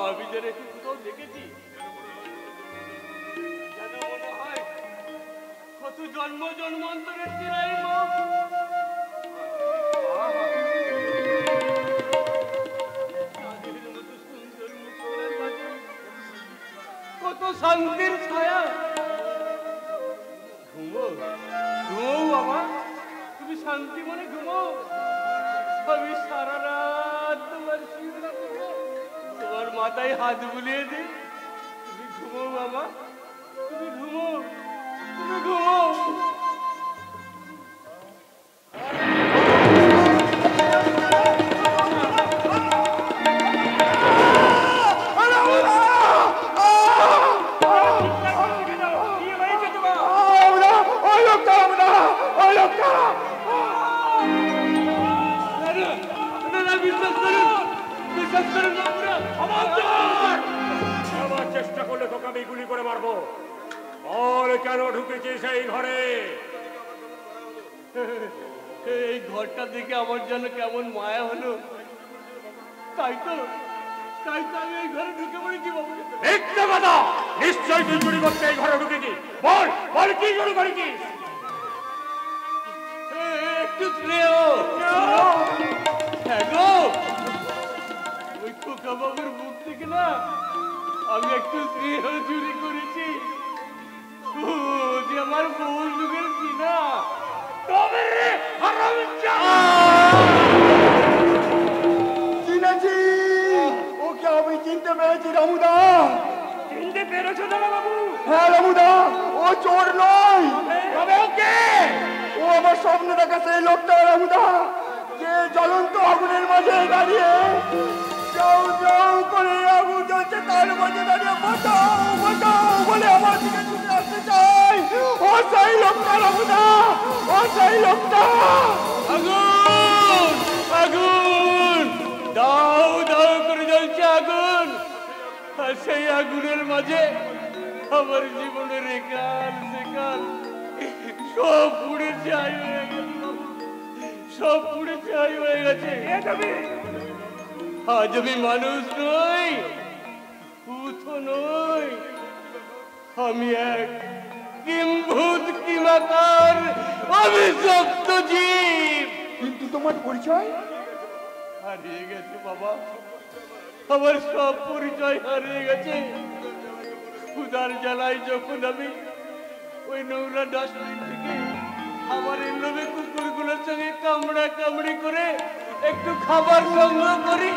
আমি যে রেখে কোথাও দেখেছি, যেন মনে হয় কত জন্ম জন্মান্তরের চিরাই মুখ। কত শান্তির ছায়া। ঘুমো ঘুমো বাবা, তুমি শান্তি মনে ঘুমো। আমি সারা রাত তোমার শিবরা করবো, তোমার মাথায় হাত বুলিয়ে দিই। তুমি ঘুমো বাবা, তুমি ঘুমো, তুমি ঘুমো। আমার চেষ্টা করলে তোকে আমি গুলি করে মারবো। বল কেন ঢুকেছিস এই ঘরে? এই ঘরটা দেখে আমার যেন কেমন মায়া হলো, তাই তো আমি এই ঘরে ঢুকে পড়েছি বাবু। মিথ্যে কথা! নিশ্চয় তুই চুরি করতে এই ঘরে ঢুকেছিস। বল বল কি চুরি করেছিস? একটু স্নেহ। হ্যাঁ গো, ওই খোকা বাবুর মুখ থেকে না আমি একটু স্নেহ চুরি করেছি। ও যে আমার বউ যুগের কিনা। তবে চিনেছি, ওকে আমি চিনতে পেরেছি রামুদা। চিনতে পেরেছো দাদা বাবু? হ্যাঁ রামুদা, ও চোর নয়। তবে ওকে, ও আমার স্বপ্নে দেখা সেই লোকটা রামুদা, যে জ্বলন্ত আগুনের মাঝে দাঁড়িয়ে যাও যাও করে আগুন জ্বলছে, তার মাঝে দাঁড়িয়ে বাঁচাও বাঁচাও বলে আমার দিকে ছুটে আসতে চাই। ও সেই লোকটা রামুদা, ও সেই লোকটা। আগুন আগুন, দাও দাও করে জ্বলছে আগুন, আর সেই আগুনের মাঝে আমার জীবনের একাল সেকাল সব পুড়ে ছাই হয়ে গেছে, সব পুড়ে ছাই হয়ে গেছে। আজ আমি মানুষ নই, ভূত নই, আমি এক কিম্ভূত কিমাকার অভিশপ্ত জীব। কিন্তু তোমার পরিচয় হারিয়ে গেছে বাবা, আমার সব পরিচয় হারিয়ে গেছে। ক্ষুধার জ্বালায় যখন আমি ওই নোংরা ডাস্টবিন থেকে আমার এই লোভে কুকুরগুলোর সঙ্গে কামড়া কামড়ি করে একটু খাবার সংগ্রহ করি,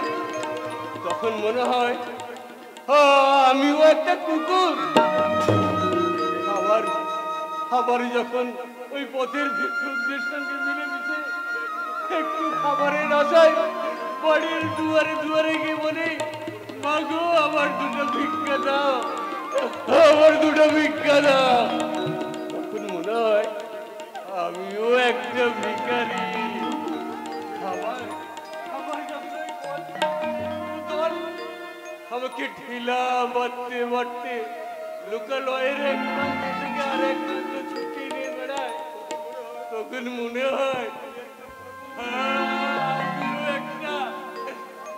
তখন মনে হয় আমিও একটা কুকুর। আবার যখন ওই পথের ভিক্ষুকদের সঙ্গে মিলেমিশে একটু খাবারের আশায় বাড়ির দুয়ারে দুয়ারে গিয়ে বলি, মাগো আমার দুটো ভিক্ষা দাও, আমার দুটো ভিক্ষা দাও, তখন মনে হয় আমিও একটা ভিখারি। আমাকে ঢিলা মারতে মারতে লোকালয়ের এক প্রান্ত থেকে আর একটু তো ছুটি নিয়ে বেড়ায় তখন মনে হয় আমিও একটা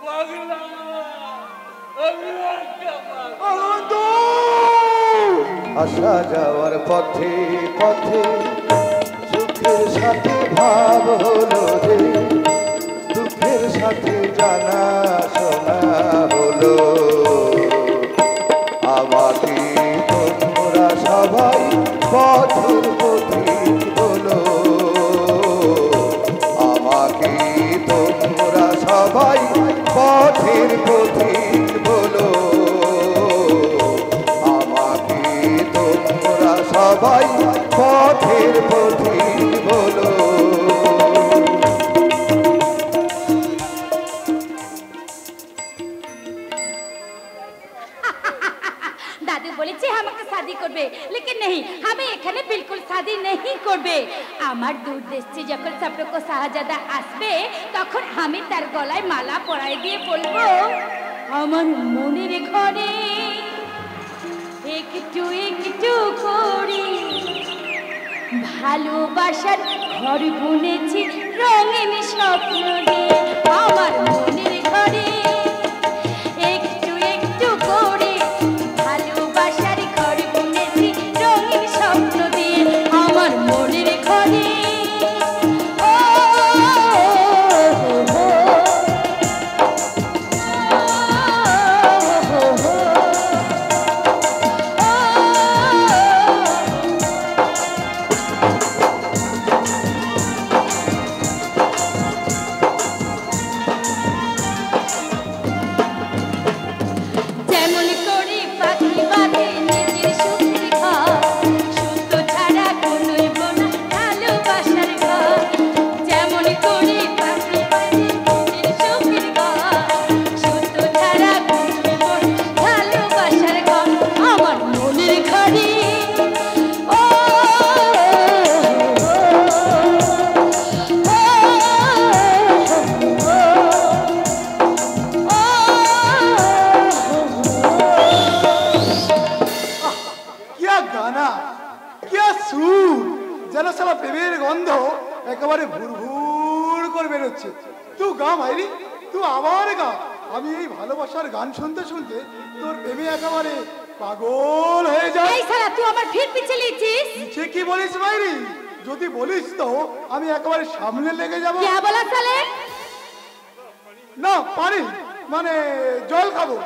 পাগলা, আমিও একটা পাগলা। আসা যাওয়ার পথে পথে সুখের সাথে ভাব হলো রে, দুঃখের সাথে জানা শোনা হলো। আমাকে তোমরা সবাই পথের পথিক বলো, আমাকে তোমরা সবাই পথের পথিক বলো, আমাকে তোমরা সবাই পথের পথিক বলো। दादू बोलेছে আমাকে शादी করবে, लेकिन नहीं हमें এখানে बिल्कुल शादी नहीं করবে। আমার দূর দেশে যখন সবরকো শাহজাদা আসবে তখন আমি তার গলায় মালা পরাই দিয়ে বলবো আমার মনের ঘরে একটু একটু করে ভালোবাসার ঘর বুনেছি রঙিন স্বপ্ন দিয়ে। আমার মনের ঘরে একটু একটু করে ভালোবাসার ঘর বুনেছি রঙিন স্বপ্ন দিয়ে। আমার মনের ঘরে ও যেমন করে পাখি বাঁধে নিজের সুখের ঘর, সুতো ছাড়া কোনোই বোনা ভালোবাসার ঘর। যেমন করে পাখি বাঁধে নিজের সুখের ঘর, সুতো ছাড়া কোনোই বোনা ভালোবাসার ঘর। আমার মনের ঘরে ও क्या गाना, क्या সুর, যেন সালা প্রেমের গন্ধ একেবারে ভুর ভুর করে বেরোচ্ছে। তুই গা মাইরি, তুই আবার গা। আমি এই ভালোবাসার গান শুনতে শুনতে তোর প্রেমে একেবারে পাগল হয়ে যাই। এই শালা তুই আমার ফির পিছে লিছিস? সে কি বলিস মাইরি? যদি বলিস তো আমি একেবারে সামনে লেগে যাবো। क्या बोला साले? না পারি, মানে জল খাবো,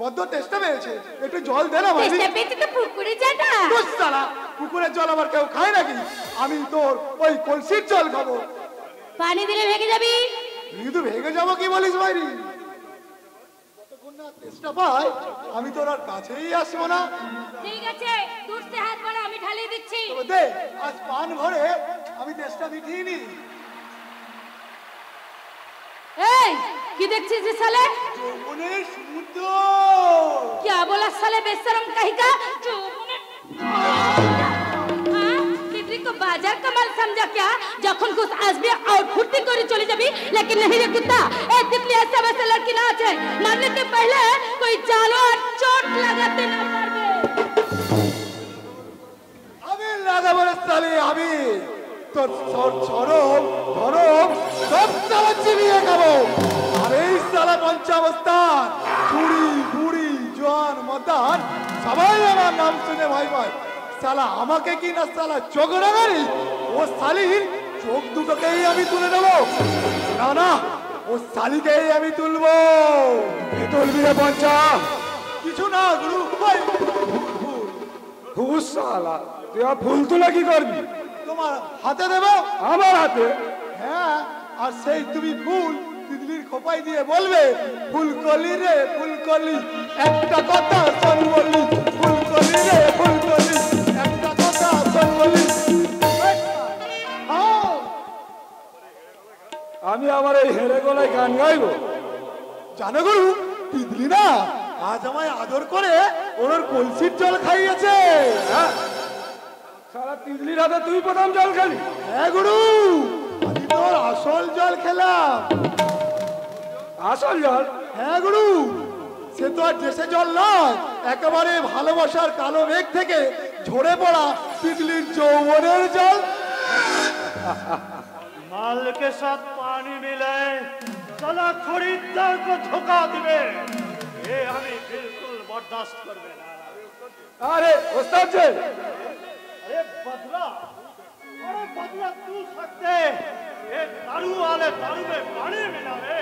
বদ্ধ তেষ্টা পেয়েছে, একটু জল দে না মাইরি। চেষ্টা পেয়েছি তো পুকুরে যা না। বুঝ শালা, পুকুরের জল আবার কেউ খায় নাকি? আমি তোর ওই কলসির জল খাবো। পানি দিলে ভেঙে যাবি। তুই ভেঙে যাবো কি বলিস মাইরি? যতক্ষণ না তেষ্টা পাই আমি তোর আর কাছেই আসবো না। ঠিক আছে দূর से হাত বাড়া, আমি ঢালিয়ে দিচ্ছি। তবে দে, আজ পান ভরে আমি তেষ্টা মিটিয়ে নি। এই কি দেখছিস রে साले? যৌবনের সমুদ্র। क्या बोला साले बेशरम कहीं का? हाँ, तितली को बाजार का माल समझा क्या? যখন कुछ আসবে और फुर्ती করে চলে যাবি, लेकिन नहीं रे कुत्ता, ए तितली ऐसा वैसा लड़की ना है, मरने के पहले कोई जानवर चोट लगाते ना पारবে। আমি লাগাবো রে সালে, আমি তোর ছরম ধরম সব সালা চিবিয়ে খাবো। আর এই সালা পঞ্চাবস্থান ছুরি বুড়ি জোয়ান মদান সবাই আমার নাম শুনে ভয় পায়। সালা আমাকে কি না সালা চোখ রাগারি, ও শালির চোখ দুটোকেই আমি তুলে নেবো। না না, ও শালিকেই আমি তুলবো। তুলবি রে পঞ্চা? কিছু না গুরু, হুস শালা, তুই আর ফুল তুলে কি করবি? তোমার হাতে দেবো। আমার হাতে? হ্যাঁ, আর সেই তুমি ফুল তিতলির খোপায় দিয়ে বলবে ফুলকলি রে ফুলকলি একটা কথা শোন বলি, ফুলকলি রে ফুলকলি একটা কথা শোন বলি। আমি আমার এই হেরে গলায় গান গাইবো? জানো গুরু, তিতলি না আজ আমায় আদর করে ওর কলসির জল খাইয়েছে। হ্যাঁ, সারা তিতলির হাতে তুই প্রথম জল খেলি? হ্যাঁ গুরু, আমি তোর আসল জল খেলাম। আসল জল? হ্যাঁ গুরু, সে তো আর দেশে জল নয়, একেবারে ভালোবাসার কালো মেঘ থেকে ঝরে পড়া তিতলির যৌবনের জল। माल के साथ पानी मिलाए साला खरीदार को धोखा दिवे, ये हमें बिल्कुल बर्दाश्त करबे ना। अरे उस्ताद जी, अरे बदला तू सकते ये दारू वाले दारू में पानी मिलावे,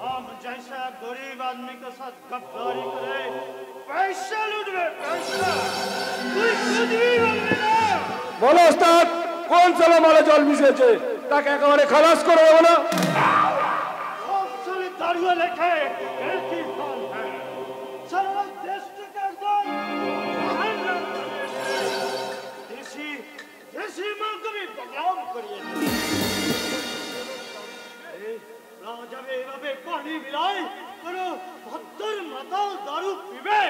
हम जैसा गरीब आदमी के साथ गद्दारी करे, पैसा लूटवे पैसा, कोई कुछ भी बोलबे ना। बोलो उस्ताद, কোন সালা মালে জল মিশিয়েছে, তাকে একেবারে খালাস করে দেবো না। साले दारू वाले के एक ही हाल है, सारा देश के गर्दन देसी मां को भी बदनाम करिए। राजा में रबे पानी मिलाए करो 72 माताल दारू पीबे।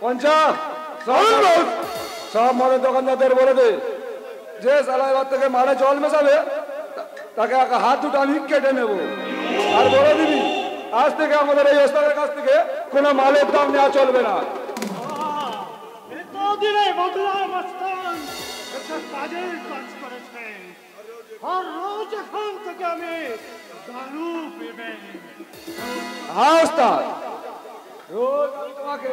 পঞ্চা সব মালের দোকানদারদের বলে দে, যে সালা এবার থেকে মালে জল মেশাবে তাকে হাত দুটো আমি কেটে নেব। আর বলে দিবি আজ থেকে আমাদের এই ওস্তাদের কাছ থেকে কোনো মালের দাম নেওয়া চলবে না। দিনে বদলা মস্তান একটা কাজের কাজ করেছেন, আর রোজ এখন থেকে আমি দারু পিবেন। হ্যাঁ ওস্তাদ, রোজ আমি তোমাকে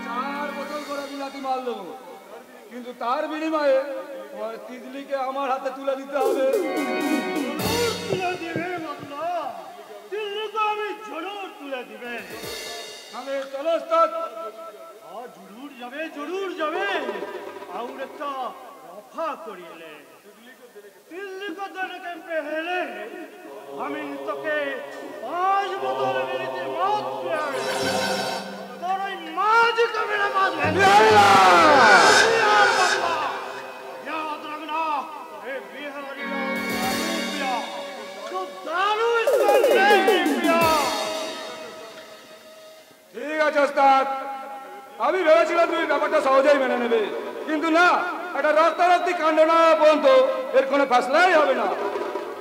4 বোতল করে বিলাতি মাল দেবো, কিন্তু তার বিনিময়ে তোমার তিতলিকে আমার হাতে তুলে দিতে হবে। তুলে দিবে বদলা, তিতলিকে আমি জরুর তুলে দিবে। আমি চলো ওস্তাদ। जरूर जावे और एक रफा करिए दिल्ली को देने के पहले हम तो के 5 बोतल मिलती मौत प्यार और माज का मेरा माज है याद रखना ए बिहारी लाल तो दारू इसको नहीं पिया। ঠিক আছে ওস্তাদ, আমি ভেবেছিলাম তুমি ব্যাপারটা সহজেই মেনে নেবে, কিন্তু না, এটা রক্তারক্তি কাণ্ড না পর্যন্ত এর কোনো ফেসলাই হবে না।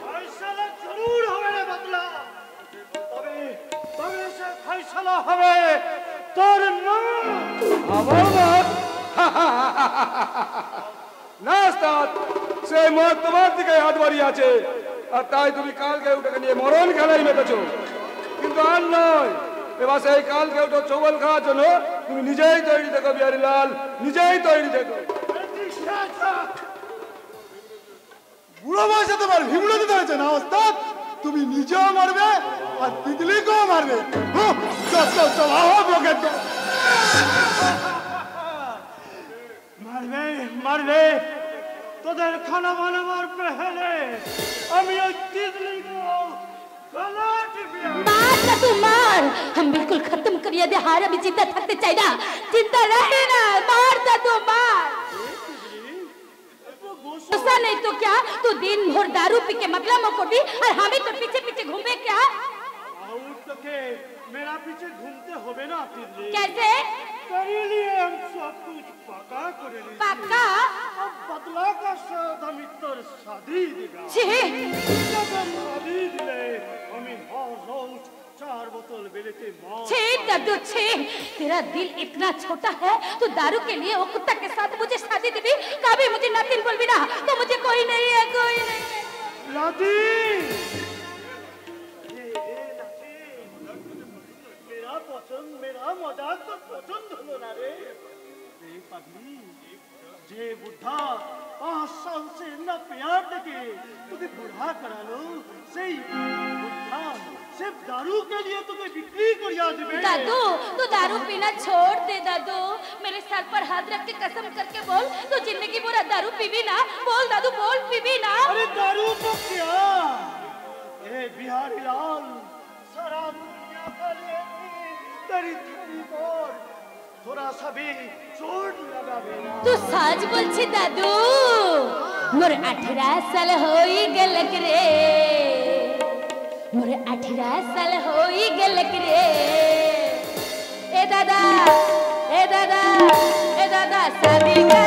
ফয়সালা জরুর হবে রে বদলা, তবে সে ফয়সালা হবে তোর নাম আমার মত না ওস্তাদ, সেই মত তোমার দিকে হাত বাড়িয়ে আছে, আর তাই তুমি কালকে ওটাকে নিয়ে মরণ খেলাই মেতেছো। কিন্তু আর নয়, এবার সেই কালকে ওটা চৌবল খাওয়ার জন্য তুমি নিজেই তৈরি থেকো বিহারি লাল, নিজেই তৈরি থেকো। বুড়ো বয়সে তোমার ভিমড়ে দিতে হয়েছে না ওস্তাদ, তুমি নিজেও মারবে আর তিতলিকেও মারবে। মারবে মারবে তোদের খানা বানাবার পহলে আমি ওই তিতলি को गला टिपिया। मार ना तू मार, हम बिल्कुल खत्म करिए दे, हार अभी जिंदा थकते चाहिए ना, जिंदा रहे ना, मार ना तू मार। गुस्सा नहीं तो क्या, तू दिन भर दारू पी के मतलब कोटी और हमें तो पीछे पीछे घूमे क्या? आउट तो के मेरा पीछे घूमते होबे ना तितली। कैसे? तेरे लिए हम सब कुछ पक्का करे लिए। पक्का? अब बदला का साथ हम इतर शादी दिगा। छी। जब हम शादी दिले हमें हर रोज 4 बोतल बेलेते मार। छी दद्दू छी, तेरा दिल इतना छोटा है, तू दारू के लिए वो कुत्ता के साथ मुझे शादी दी, कभी मुझे नातिन बोल भी ना, तो मुझे कोई नहीं है, कोई नहीं है। नातिन मेरा मजाक तो पसंद हलो ना रे पगली, जे बुढ़ा 5 साल से ना प्यार देके तुझे बुढ़ा करा लो, सही बुढ़ा सिर्फ दारू के लिए तुझे बिक्री कर याद में। दादू तू दारू पीना छोड़ दे, दादू मेरे सर पर हाथ रख के कसम करके बोल, तू जिंदगी पूरा दारू पीबी ना, बोल दादू बोल, पीबी ना। अरे दारू तो क्या, ए बिहारी लाल सारा दुनिया का लिए तेरी और थोड़ा सा भी चोट लगा देना। तू सच बोलछी दादू, मोर 18 साल होई गेलक रे, मोर 18 साल होई गेलक रे। ए दादा ए दादा ए दादा शादी का